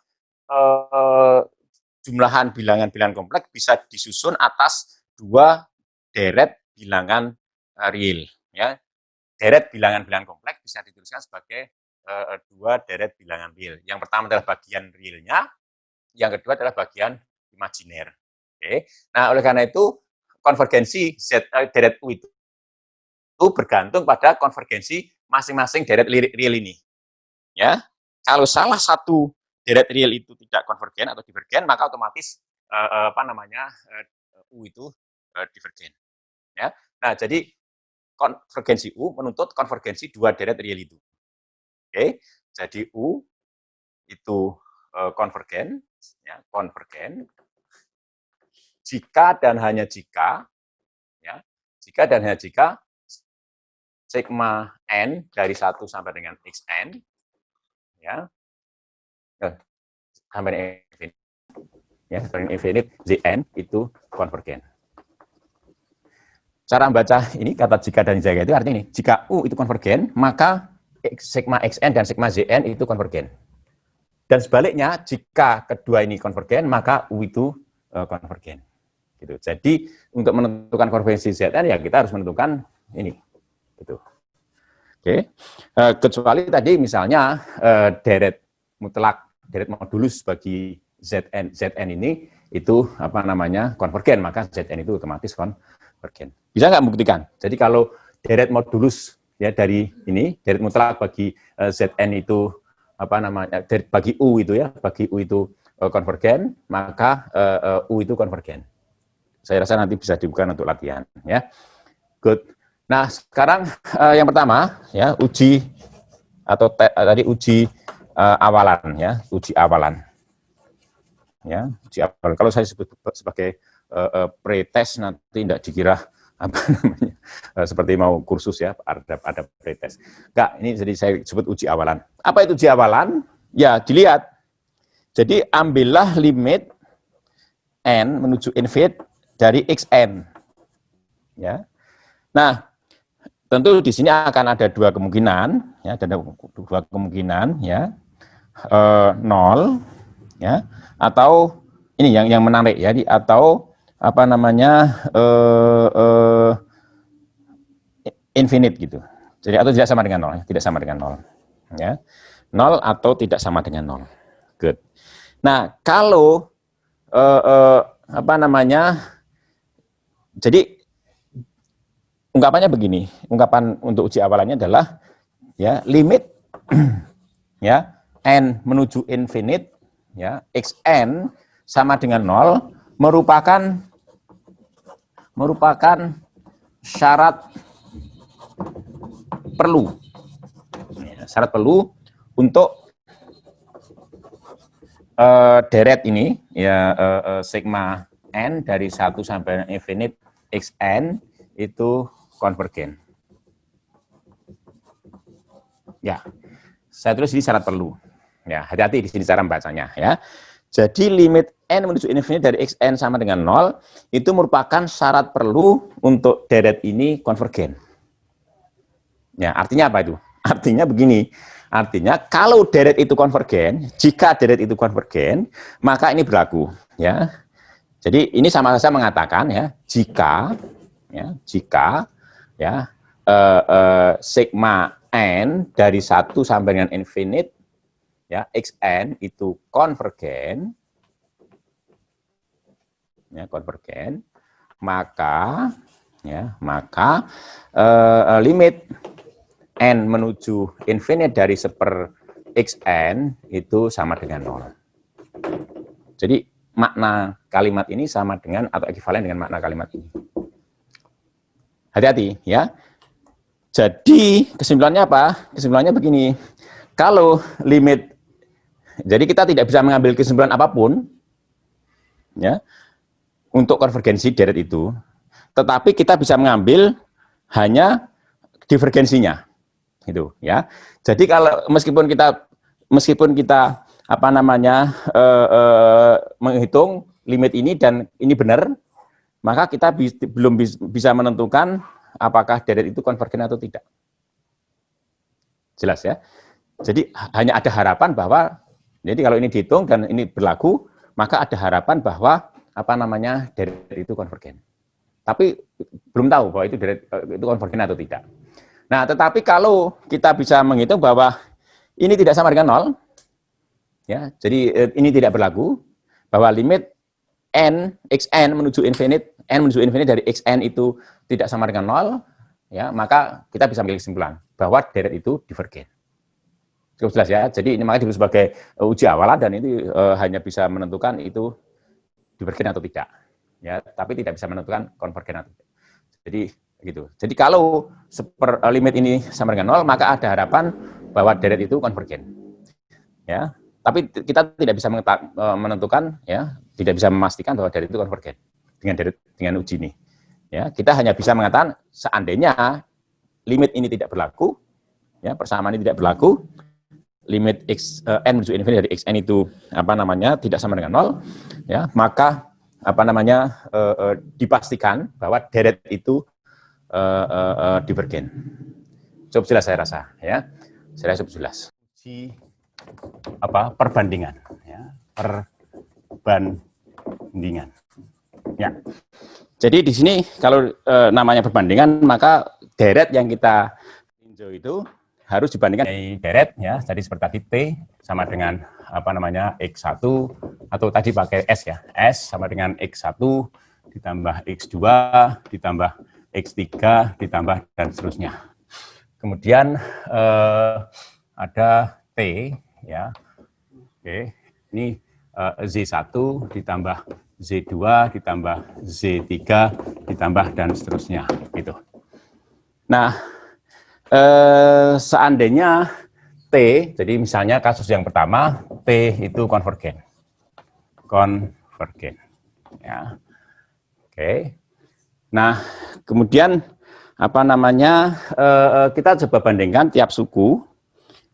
jumlahan bilangan-bilangan kompleks bisa disusun atas dua deret bilangan real. Ya. Deret bilangan-bilangan kompleks bisa dituliskan sebagai dua deret bilangan real. Yang pertama adalah bagian realnya, yang kedua adalah bagian imajiner. Oke. Nah, oleh karena itu konvergensi deret U itu bergantung pada konvergensi masing-masing deret real ini. Ya, kalau salah satu deret real itu tidak konvergen atau divergen, maka otomatis U itu divergen. Ya, nah jadi konvergensi U menuntut konvergensi dua deret real itu. Oke, jadi U itu konvergen, ya, konvergen. Jika dan hanya jika, ya, jika dan hanya jika sigma N dari 1 sampai dengan Xn, ya, sampai dengan infinite, ya, sampai dengan infinite, Zn itu konvergen. Cara membaca ini, kata jika dan jika itu artinya ini, jika U itu konvergen, maka sigma Xn dan sigma Zn itu konvergen. Dan sebaliknya, jika kedua ini konvergen, maka U itu konvergen. Gitu. Jadi, untuk menentukan konvergensi Zn, ya kita harus menentukan ini. Gitu. Oke. Kecuali tadi misalnya deret mutlak, deret modulus bagi Zn ini itu apa namanya konvergen, maka Zn itu otomatis konvergen. Bisa nggak membuktikan? Jadi kalau deret modulus ya dari ini, deret mutlak bagi Zn itu apa namanya, bagi U itu ya, bagi U itu konvergen, maka U itu konvergen. Saya rasa nanti bisa dibuka untuk latihan ya. Good. Nah, sekarang yang pertama ya, uji atau tadi uji awalan ya, uji awalan. Ya, uji awalan. Kalau saya sebut sebagai pre-test nanti tidak dikira apa namanya seperti mau kursus ya, ada pre-test. Enggak, ini jadi saya sebut uji awalan. Apa itu uji awalan? Ya, dilihat. Jadi ambillah limit n menuju infinite dari xn. Ya. Nah, tentu di sini akan ada dua kemungkinan, ya, ada dua kemungkinan, ya, 0, ya, atau ini yang menarik, ya, atau apa namanya infinite gitu. Jadi atau tidak sama dengan 0, tidak sama dengan 0, ya, 0 atau tidak sama dengan 0. Good. Nah, kalau apa namanya, jadi ungkapannya begini, ungkapan untuk uji awalannya adalah ya limit ya n menuju infinite ya xn sama dengan 0 merupakan syarat perlu. Ya, syarat perlu untuk deret ini ya sigma n dari 1 sampai infinite xn itu konvergen. Ya, saya tulis di syarat perlu. Ya, hati-hati di sini cara membacanya ya. Jadi limit n menuju infinity dari xn sama dengan 0 itu merupakan syarat perlu untuk deret ini konvergen. Ya, artinya apa itu? Artinya begini. Artinya kalau deret itu konvergen, jika deret itu konvergen, maka ini berlaku ya. Jadi ini sama saja mengatakan ya, jika sigma n dari 1 sampai dengan infinite ya xn itu konvergen ya, konvergen, maka limit n menuju infinite dari 1 per xn itu sama dengan 0. Jadi makna kalimat ini sama dengan atau ekivalen dengan makna kalimat ini. Hati-hati ya. Jadi kesimpulannya apa? Kesimpulannya begini. Kalau limit, jadi kita tidak bisa mengambil kesimpulan apapun ya untuk konvergensi deret itu, tetapi kita bisa mengambil hanya divergensinya, gitu ya. Jadi kalau meskipun kita apa namanya menghitung limit ini dan ini benar, maka kita belum bisa menentukan apakah deret itu konvergen atau tidak. Jelas ya. Jadi hanya ada harapan bahwa, jadi kalau ini dihitung dan ini berlaku, maka ada harapan bahwa apa namanya deret itu konvergen. Tapi belum tahu bahwa itu deret itu konvergen atau tidak. Nah, tetapi kalau kita bisa menghitung bahwa ini tidak sama dengan 0, ya, jadi ini tidak berlaku, bahwa limit n xn menuju infinite dari xn itu tidak sama dengan 0, ya, maka kita bisa memiliki kesimpulan bahwa deret itu divergen. Cukup jelas ya. Jadi ini makanya disebut sebagai uji awalan dan ini hanya bisa menentukan itu divergen atau tidak, ya, tapi tidak bisa menentukan konvergen atau tidak. Jadi gitu. Jadi kalau limit ini sama dengan 0, maka ada harapan bahwa deret itu konvergen. Ya, tapi kita tidak bisa menentukan, ya, tidak bisa memastikan bahwa deret itu konvergen dengan uji ini. Ya, kita hanya bisa mengatakan seandainya limit ini tidak berlaku, ya, persamaan ini tidak berlaku, limit n menuju infinity dari xn itu apa namanya tidak sama dengan 0, ya, maka apa namanya dipastikan bahwa deret itu divergen. Cukup jelas saya rasa, ya. Saya rasa cukup jelas. Apa perbandingan, ya, perbandingan. Ya. Jadi di sini kalau namanya perbandingan, maka deret yang kita tinjau itu harus dibandingkan dengan deret, ya. Jadi seperti tadi T sama dengan apa namanya X1 atau tadi pakai S, ya. S sama dengan X1 ditambah X2 ditambah X3 ditambah dan seterusnya. Kemudian ada T, ya. Oke, ini Z1 ditambah Z2 ditambah Z3 ditambah dan seterusnya, gitu. Nah, seandainya T, jadi misalnya kasus yang pertama, T itu konvergen, ya. Oke. Nah, kemudian apa namanya, kita coba bandingkan tiap suku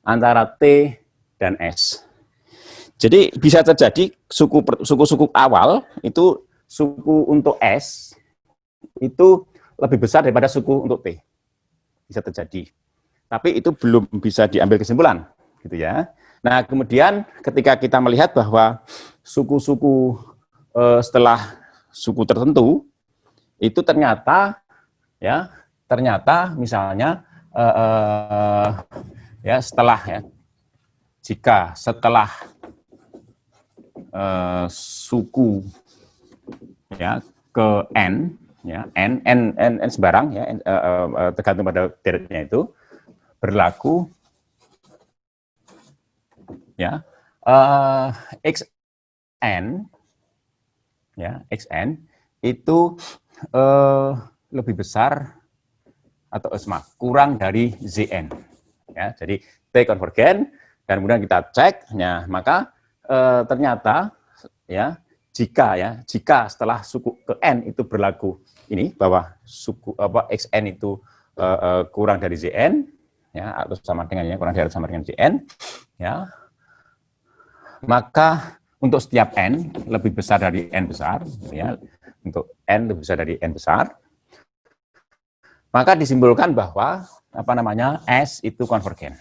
antara T dan S. Jadi bisa terjadi suku-suku awal itu suku untuk S itu lebih besar daripada suku untuk T. Bisa terjadi. Tapi itu belum bisa diambil kesimpulan, gitu ya. Nah, kemudian ketika kita melihat bahwa suku-suku setelah suku tertentu itu ternyata misalnya ya setelah, ya, jika setelah suku, ya, ke n, ya, n sembarang, ya, tergantung pada deretnya itu berlaku, ya, xn, ya, xn itu lebih besar atau kurang dari zn, ya. Jadi T konvergen dan kemudian kita cek, ya, maka ternyata, ya, jika setelah suku ke n itu berlaku ini bahwa suku xn itu kurang dari zn, ya, atau sama dengannya kurang dari atau sama dengan zn, ya, maka untuk setiap n lebih besar dari n besar, ya, untuk n lebih besar dari n besar, maka disimpulkan bahwa S itu konvergen.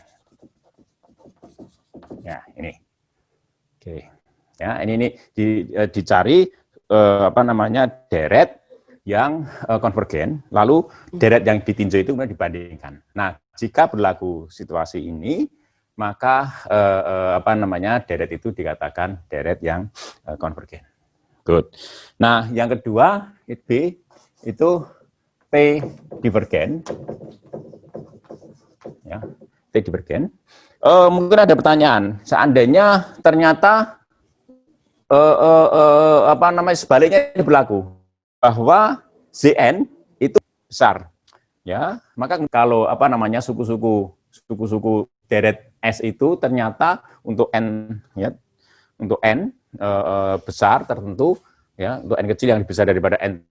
Ya, ini. Oke. Ya, ini dicari deret yang konvergen, lalu deret yang ditinjau itu kemudian dibandingkan. Nah, jika berlaku situasi ini, maka deret itu dikatakan deret yang konvergen. Good. Nah, yang kedua, B itu T divergen. Ya, T divergen. Mungkin ada pertanyaan, seandainya ternyata sebaliknya berlaku bahwa Zn itu besar, ya, maka kalau suku-suku deret S itu ternyata untuk n, ya, untuk n besar tertentu, ya, untuk n kecil yang lebih besar daripada n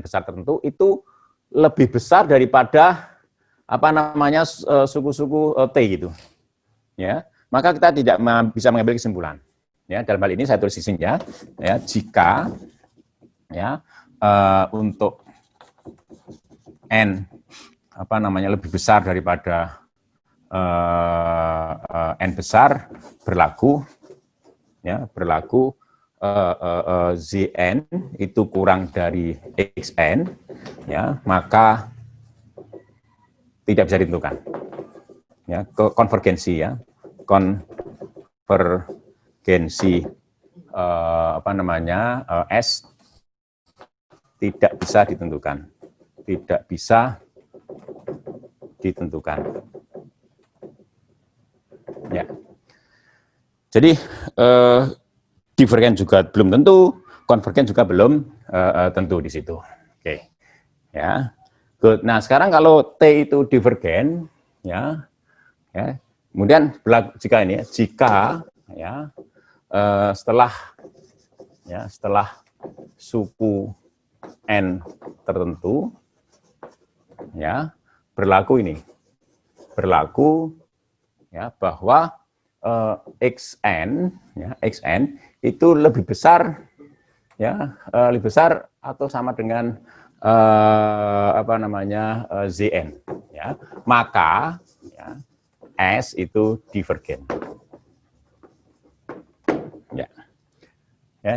besar tertentu itu lebih besar daripada suku-suku T gitu. Ya, maka kita tidak bisa mengambil kesimpulan. Ya, dalam hal ini saya tulis di sini ya, jika ya untuk n lebih besar daripada n besar berlaku Zn itu kurang dari Xn, ya, maka tidak bisa ditentukan. Ya, konvergensi, ya, konvergensi S tidak bisa ditentukan, Ya, jadi divergen juga belum tentu, konvergen juga belum tentu di situ. Oke, ya. Good. Nah, sekarang kalau T itu divergen, ya, kemudian jika setelah suku n tertentu, ya, berlaku ya, bahwa xn itu lebih besar, ya, lebih besar atau sama dengan Zn, ya, maka, ya, S itu divergen. Ya,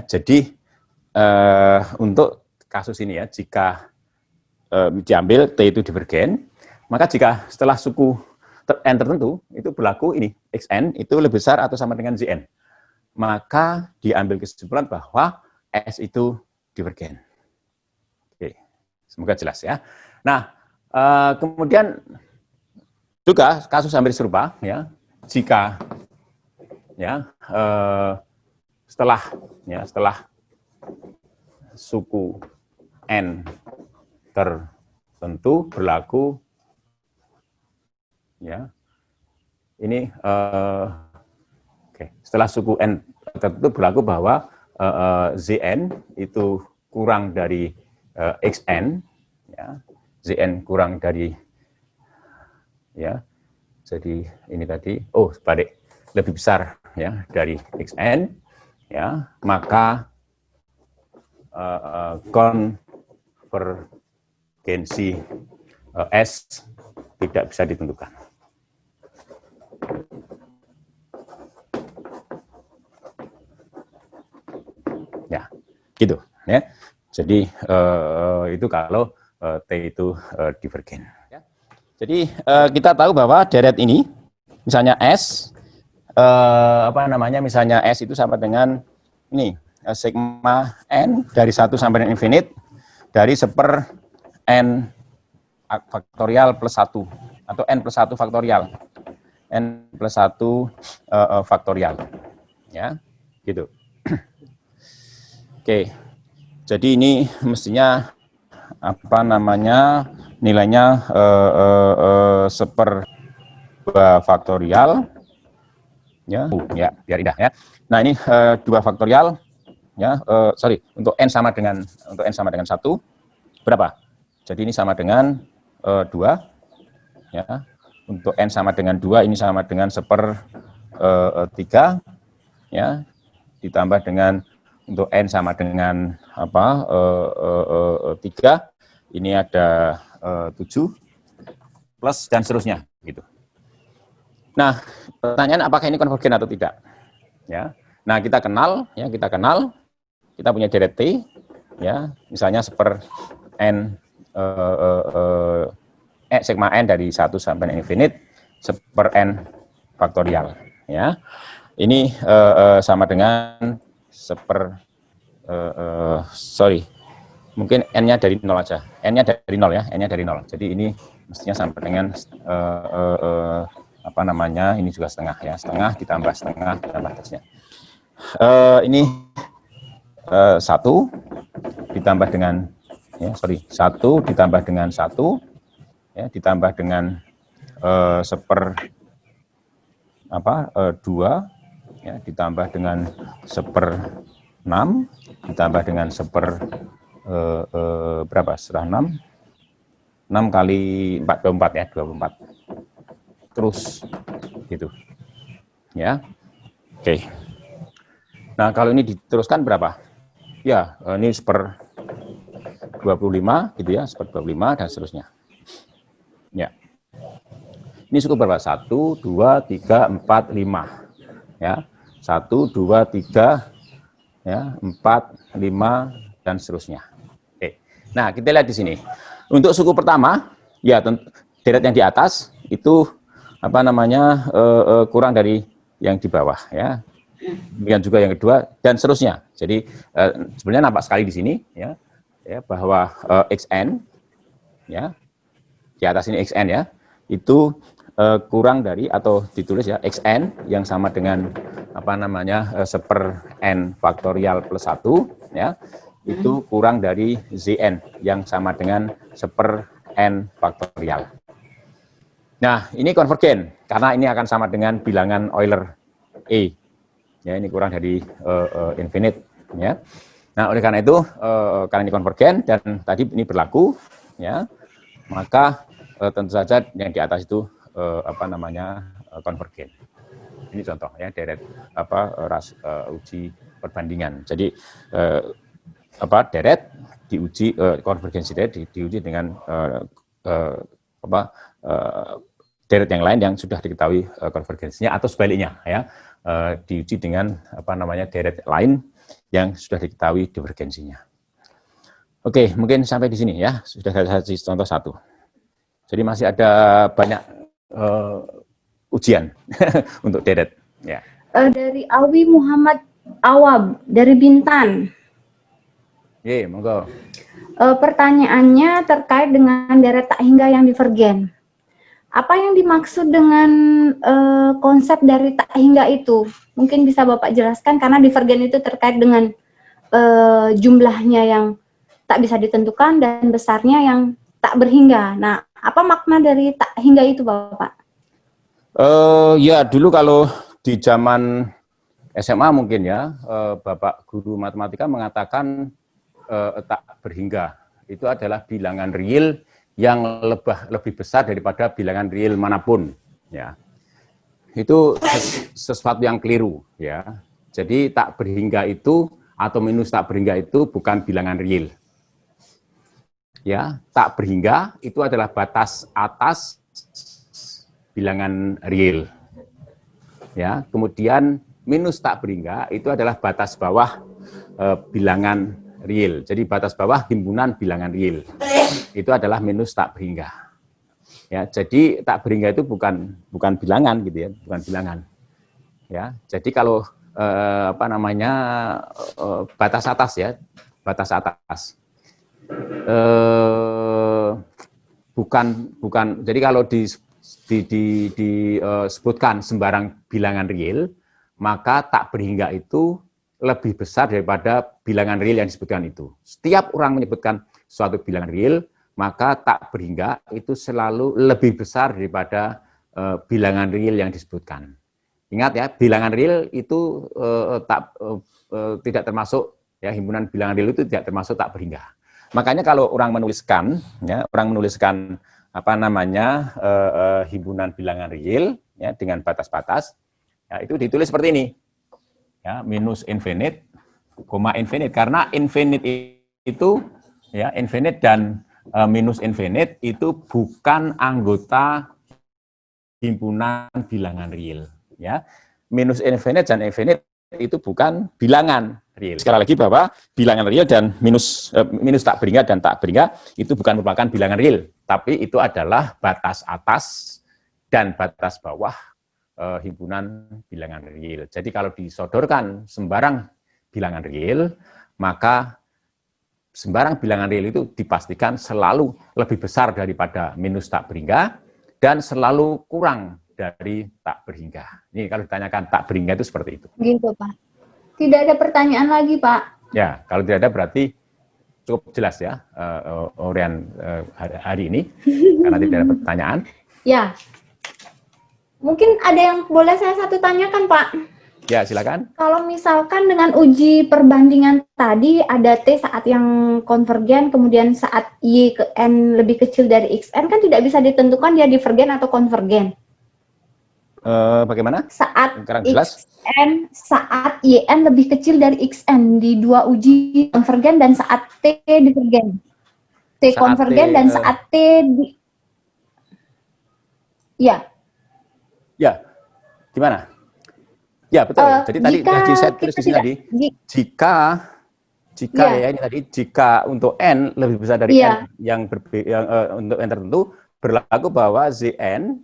jadi untuk kasus ini, ya, jika diambil T itu divergen, maka jika setelah suku n tertentu itu berlaku ini xn itu lebih besar atau sama dengan Zn, maka diambil kesimpulan bahwa S itu divergen. Oke, semoga jelas, ya. Nah, kemudian juga kasus hampir serupa, ya, jika, ya, setelah suku n tertentu berlaku, ya, ini setelah suku n tertentu berlaku bahwa Zn itu kurang dari Xn, ya, Zn kurang dari, ya, jadi ini tadi, sebalik, lebih besar, ya, dari Xn, ya, maka konvergensi S tidak bisa ditentukan. Ya, gitu, ya. Jadi itu kalau T itu divergen. Ya. Jadi kita tahu bahwa deret ini, misalnya S, misalnya S itu sama dengan ini, sigma n dari 1 sampai dengan infinite dari 1/n faktorial plus 1 atau n plus 1 faktorial, n plus 1 faktorial, ya, gitu. Oke, jadi ini mestinya nilainya 1/2 faktorial, ya, biar indah, ya. Nah, ini 2 faktorial ya, untuk n sama dengan 1 berapa? Jadi ini sama dengan 2, ya. Untuk n sama dengan 2 ini sama dengan 1/3, ya. Ditambah dengan untuk n sama dengan 3, ini ada 7 plus dan seterusnya gitu. Nah, pertanyaan apakah ini konvergen atau tidak? Ya. Nah, kita kenal, kita punya deret T, ya, misalnya n sigma n dari 1 sampai infinite n faktorial, ya. Ini sama dengan mungkin n-nya dari 0 aja, n-nya dari 0 ya, n-nya dari 0. Jadi ini mestinya sama dengan ini juga setengah ya, setengah ditambah terusnya. Ini 1 ditambah dengan 1 ditambah dengan 1, ya, ditambah dengan 2, ya, ditambah dengan 1/6, ditambah dengan berapa? 6 kali 4, 24 ya, 24. Terus gitu. Ya. Oke. Nah, kalau ini diteruskan berapa? Ya, ini 1/25 gitu ya, 1/25 dan seterusnya. Ya. Ini cukup berapa? 1, 2, 3, 4, 5. Ya. 1, 2, 3, ya, 4, 5 dan seterusnya. Oke. Nah, kita lihat di sini. Untuk suku pertama, ya deret yang di atas itu kurang dari yang di bawah, ya. Demikian juga yang kedua dan seterusnya. Jadi sebenarnya nampak sekali di sini, ya bahwa xn, ya, di atas ini xn ya, itu kurang dari atau ditulis ya xn yang sama dengan 1/n faktorial plus 1, ya, itu kurang dari zn yang sama dengan 1/n faktorial. Nah, ini konvergen karena ini akan sama dengan bilangan Euler E. Ya, ini kurang dari infinite, ya. Nah, oleh karena itu karena ini konvergen dan tadi ini berlaku, ya, maka tentu saja yang di atas itu konvergen. Ini contoh ya deret uji perbandingan. Jadi deret diuji konvergensi deret diuji dengan deret yang lain yang sudah diketahui konvergensinya atau sebaliknya ya diuji dengan deret lain yang sudah diketahui divergensinya. Oke, mungkin sampai di sini ya, sudah saya kasih contoh 1. Jadi masih ada banyak ujian untuk deret. Ya. Dari Awi Muhammad Awab dari Bintan. Monggo. Pertanyaannya terkait dengan deret tak hingga yang divergen. Apa yang dimaksud dengan konsep dari tak hingga itu? Mungkin bisa Bapak jelaskan karena divergen itu terkait dengan jumlahnya yang tak bisa ditentukan dan besarnya yang tak berhingga. Nah, apa makna dari tak hingga itu, Bapak? Ya, dulu kalau di zaman SMA mungkin ya, Bapak guru matematika mengatakan tak berhingga itu adalah bilangan real yang lebih besar daripada bilangan real manapun, ya. Itu sesuatu yang keliru, ya. Jadi tak berhingga itu atau minus tak berhingga itu bukan bilangan real. Ya, tak berhingga itu adalah batas atas bilangan real. Ya, kemudian minus tak berhingga itu adalah batas bawah bilangan real. Jadi batas bawah himpunan bilangan real. Itu adalah minus tak berhingga. Ya, jadi tak berhingga itu bukan bilangan gitu ya, bukan bilangan. Ya, jadi kalau batas atas ya, batas atas. Jadi kalau disebutkan sembarang bilangan real, maka tak berhingga itu lebih besar daripada bilangan real yang disebutkan itu. Setiap orang menyebutkan suatu bilangan real, maka tak berhingga itu selalu lebih besar daripada bilangan real yang disebutkan. Ingat ya, bilangan real itu tidak termasuk Ya, himpunan bilangan real itu tidak termasuk tak berhingga. Makanya kalau orang menuliskan, ya, apa namanya himpunan bilangan real, ya, dengan batas-batas, ya, itu ditulis seperti ini, ya, minus infinite, koma infinite, karena infinite itu, ya, infinite dan minus infinite itu bukan anggota himpunan bilangan real, ya. Minus infinite dan infinite itu bukan bilangan real. Sekali lagi bahwa bilangan real dan minus tak berhingga dan tak berhingga itu bukan merupakan bilangan real, tapi itu adalah batas atas dan batas bawah himpunan bilangan real. Jadi kalau disodorkan sembarang bilangan real, maka sembarang bilangan real itu dipastikan selalu lebih besar daripada minus tak berhingga dan selalu kurang dari tak berhingga. Ini kalau ditanyakan tak berhingga itu seperti itu. Gitu, Pak. Tidak ada pertanyaan lagi, Pak. Ya, kalau tidak ada berarti cukup jelas ya Orian hari ini, karena tidak ada pertanyaan. Ya. Mungkin ada yang boleh saya satu tanyakan, Pak? Ya, silakan. Kalau misalkan dengan uji perbandingan tadi ada T saat yang konvergen, kemudian saat Y ke N lebih kecil dari XN, kan tidak bisa ditentukan dia divergen atau konvergen. Bagaimana? Saat Jelas? XN, saat YN lebih kecil dari XN di dua uji konvergen dan saat T divergen. T Saat konvergen T, dan saat T Ya. Ya, gimana? Ya, betul. Jadi tadi saya tulis di sini tadi, jika ya ini tadi, jika untuk N lebih besar dari N yang untuk N tertentu, berlaku bahwa Zn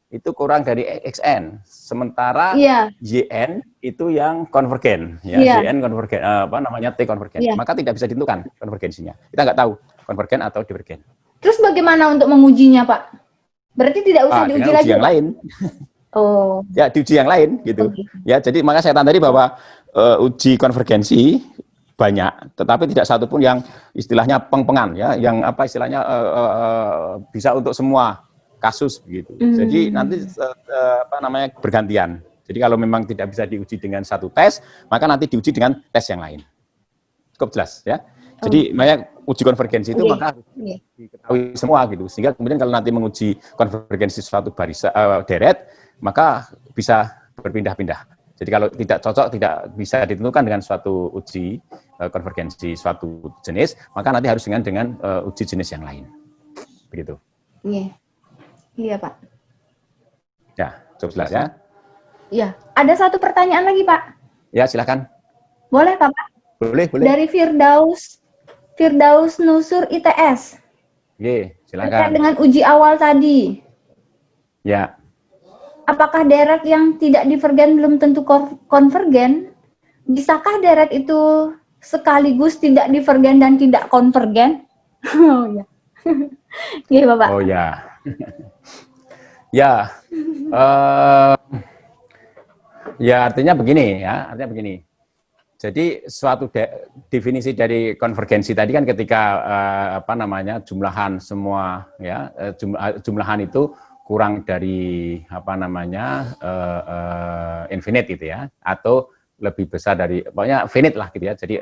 itu kurang dari XN, sementara YN itu yang konvergen, ya, YN konvergen, T konvergen, maka tidak bisa ditentukan konvergensinya. Kita nggak tahu konvergen atau divergen. Terus bagaimana untuk mengujinya, Pak? Berarti tidak usah diuji lagi. Yang lain. Oh. Ya, diuji yang lain gitu. Okay. Ya, jadi maka saya tadi bahwa uji konvergensi banyak, tetapi tidak satupun yang istilahnya peng-pengan, ya, yang apa istilahnya bisa untuk semua kasus begitu. Jadi nanti bergantian. Jadi kalau memang tidak bisa diuji dengan satu tes, maka nanti diuji dengan tes yang lain. Cukup jelas ya. Jadi makanya uji konvergensi itu maka diketahui semua gitu. Sehingga kemudian kalau nanti menguji konvergensi suatu barisan deret, maka bisa berpindah-pindah. Jadi kalau tidak cocok, tidak bisa ditentukan dengan suatu uji konvergensi suatu jenis, maka nanti harus dengan uji jenis yang lain. Begitu. Iya. Iya, Pak. Ya, cukup jelas ya. Iya. Ada satu pertanyaan lagi, Pak. Ya, silakan. Boleh, Pak? Boleh. Dari Firdaus Nusur ITS. Oke, silakan. Terkait dengan uji awal tadi. Ya. Apakah deret yang tidak divergen belum tentu konvergen? Bisakah deret itu sekaligus tidak divergen dan tidak konvergen? Oh ya. Iya, Bapak. Oh ya. Ya. Ya artinya begini ya, Jadi suatu definisi dari konvergensi tadi kan ketika jumlahan semua ya, jumlahan itu kurang dari infinite gitu ya, atau lebih besar dari pokoknya finite lah gitu ya. Jadi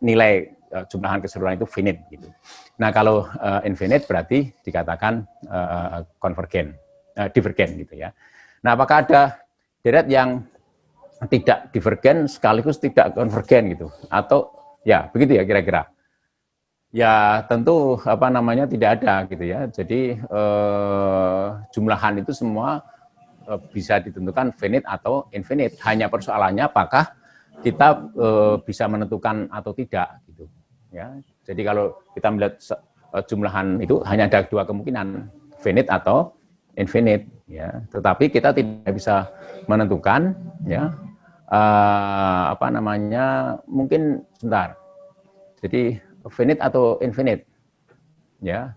nilai jumlahan keseluruhan itu finite gitu. Nah, kalau infinite berarti dikatakan divergen gitu ya. Nah, apakah ada deret yang tidak divergen sekaligus tidak konvergen gitu, atau ya begitu ya kira-kira? Ya tentu tidak ada gitu ya. Jadi jumlahan itu semua bisa ditentukan finite atau infinite. Hanya persoalannya apakah kita bisa menentukan atau tidak gitu ya. Jadi kalau kita melihat jumlahan itu hanya ada dua kemungkinan, finite atau infinite ya. Tetapi kita tidak bisa menentukan ya mungkin sebentar. Jadi finite atau infinite ya,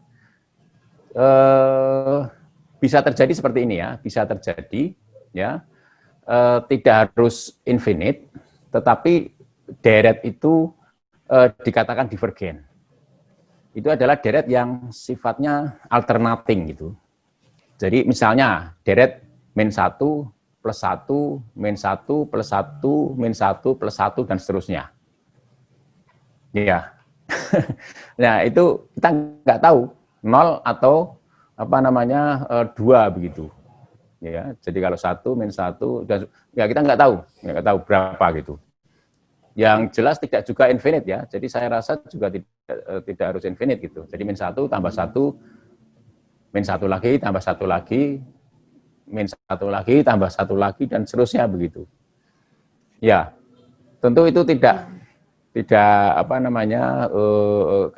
bisa terjadi seperti ini ya, bisa terjadi ya, tidak harus infinite, tetapi deret itu dikatakan divergen. Itu adalah deret yang sifatnya alternating gitu. Jadi misalnya deret min 1 plus 1 min 1 plus 1 min 1 plus 1 dan seterusnya Iya. Nah, itu kita nggak tahu 0 atau apa namanya 2 begitu. Ya, jadi kalau 1 min 1 ya kita nggak tahu berapa gitu. Yang jelas tidak juga infinite ya. Jadi saya rasa juga tidak harus infinite gitu. Jadi min 1 tambah 1 min 1 lagi tambah 1 lagi min 1 lagi tambah 1 lagi dan seterusnya begitu. Ya, tentu itu tidak apa namanya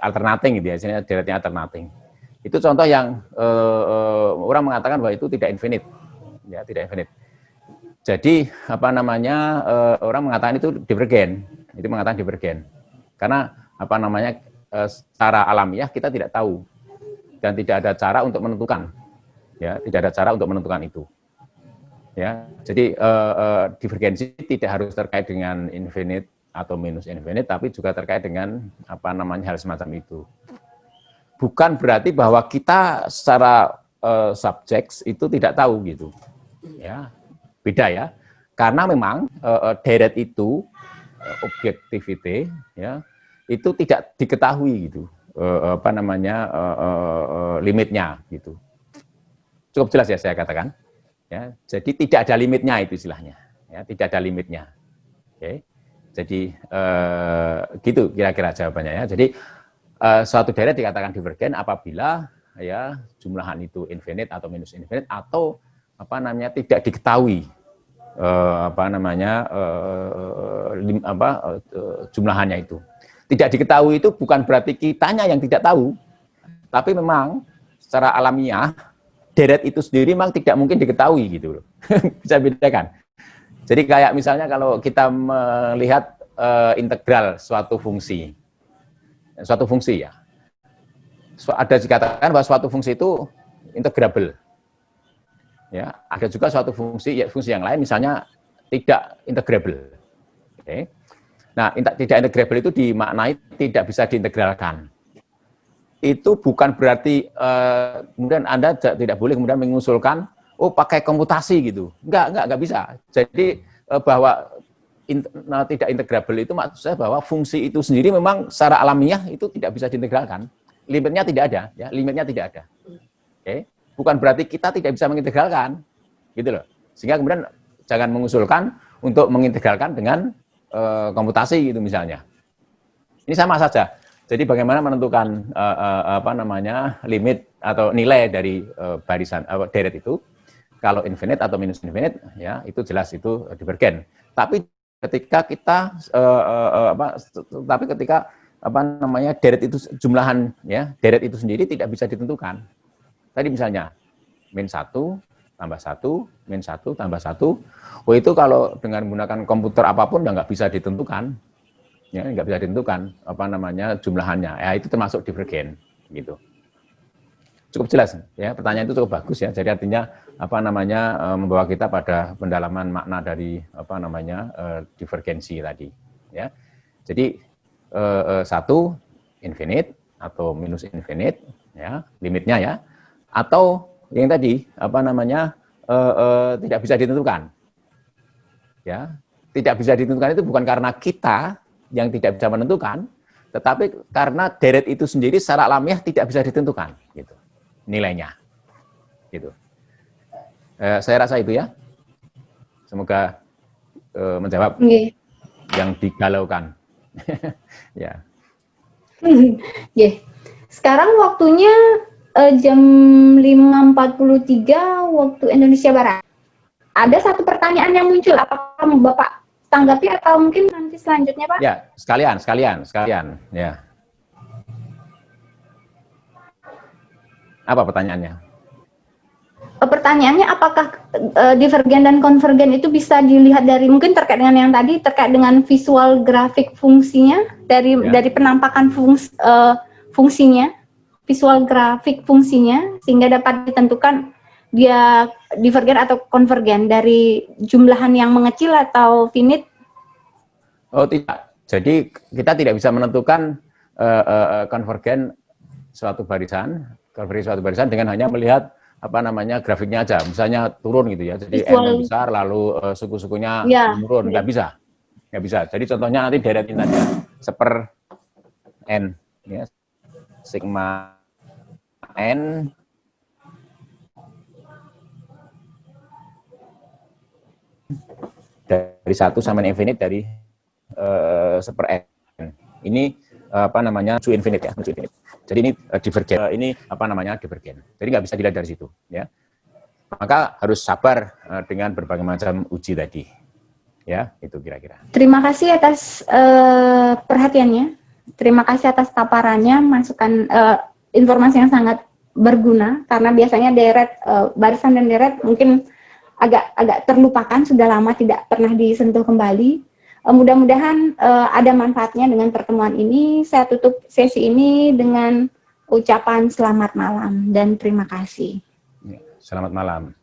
alternating gitu ya, sini deretnya alternating. Itu contoh yang orang mengatakan bahwa itu tidak infinite, ya tidak infinite. Jadi apa namanya orang mengatakan itu divergen, itu mengatakan divergen, karena apa namanya secara alamiah kita tidak tahu dan tidak ada cara untuk menentukan, ya tidak ada cara untuk menentukan itu. Ya, jadi divergensi tidak harus terkait dengan infinite atau minus infinite, tapi juga terkait dengan apa namanya hal semacam itu. Bukan berarti bahwa kita secara subjek itu tidak tahu gitu, ya beda ya. Karena memang deret itu objektivity, ya itu tidak diketahui gitu, apa namanya limitnya gitu. Cukup jelas ya saya katakan. Ya, jadi tidak ada limitnya itu istilahnya, ya, tidak ada limitnya. Oke, jadi gitu kira-kira jawabannya ya. Jadi suatu deret dikatakan divergen apabila ya jumlahan itu infinite atau minus infinite atau apa namanya tidak diketahui apa namanya jumlahannya itu. Tidak diketahui itu bukan berarti kitanya yang tidak tahu, tapi memang secara alamiah deret itu sendiri memang tidak mungkin diketahui gitu loh. Bisa bedakan. Jadi kayak misalnya kalau kita melihat integral suatu fungsi ya. Ada dikatakan bahwa suatu fungsi itu integrable. Ya, ada juga suatu fungsi yang lain misalnya tidak integrable. Oke. Nah, tidak integrable itu dimaknai tidak bisa diintegralkan. Itu bukan berarti kemudian Anda tidak boleh kemudian mengusulkan pakai komputasi gitu. Enggak bisa. Jadi bahwa tidak integrable itu maksud saya bahwa fungsi itu sendiri memang secara alamiah itu tidak bisa diintegralkan. Limitnya tidak ada, ya, limitnya tidak ada. Oke. Bukan berarti kita tidak bisa mengintegralkan. Gitu loh. Sehingga kemudian jangan mengusulkan untuk mengintegralkan dengan komputasi gitu misalnya. Ini sama saja. Jadi bagaimana menentukan apa namanya limit atau nilai dari barisan deret itu? Kalau infinite atau minus infinite, ya itu jelas itu divergen. Tapi ketika kita apa namanya deret itu jumlahan ya deret itu sendiri tidak bisa ditentukan. Tadi misalnya min 1 tambah 1 min 1 tambah 1, itu kalau dengan menggunakan komputer apapun nggak bisa ditentukan. Ya, nggak bisa ditentukan apa namanya jumlahannya. Ya itu termasuk divergen gitu. Cukup jelas ya, pertanyaan itu cukup bagus ya. Jadi artinya apa namanya membawa kita pada pendalaman makna dari apa namanya divergensi tadi ya. Jadi 1 infinite atau minus infinite ya, limitnya ya. Atau yang tadi apa namanya tidak bisa ditentukan. Ya, tidak bisa ditentukan itu bukan karena kita yang tidak bisa menentukan, tetapi karena deret itu sendiri secara alamiah tidak bisa ditentukan, gitu, nilainya, gitu. Saya rasa itu ya, semoga menjawab yang digalaukan. Ya. Sekarang waktunya jam 5.43 waktu Indonesia Barat. Ada satu pertanyaan yang muncul, apakah Bapak tanggapi atau mungkin nanti selanjutnya, Pak? Ya, sekalian, ya. Apa pertanyaannya? Pertanyaannya apakah divergen dan konvergen itu bisa dilihat dari mungkin terkait dengan yang tadi terkait dengan visual grafik fungsinya dari penampakan fungsinya, visual grafik fungsinya sehingga dapat ditentukan dia divergen atau konvergen dari jumlahan yang mengecil atau finite? Oh tidak, jadi kita tidak bisa menentukan konvergen suatu barisan dengan hanya melihat apa namanya grafiknya aja, misalnya turun gitu ya, jadi N besar lalu suku-sukunya menurun, nggak bisa. Jadi contohnya nanti deretin aja N, ya, sigma N dari 1 sampai infinite dari 1 per N. Ini apa namanya, menuju infinite ya, menuju infinite. Jadi ini divergen, ini apa namanya, divergen. Jadi nggak bisa dilihat dari situ, ya. Maka harus sabar dengan berbagai macam uji tadi, ya, itu kira-kira. Terima kasih atas perhatiannya. Terima kasih atas paparannya, masukan informasi yang sangat berguna, karena biasanya deret barisan dan deret mungkin agak terlupakan, sudah lama tidak pernah disentuh kembali. Mudah-mudahan ada manfaatnya dengan pertemuan ini. Saya tutup sesi ini dengan ucapan selamat malam dan terima kasih. Selamat malam.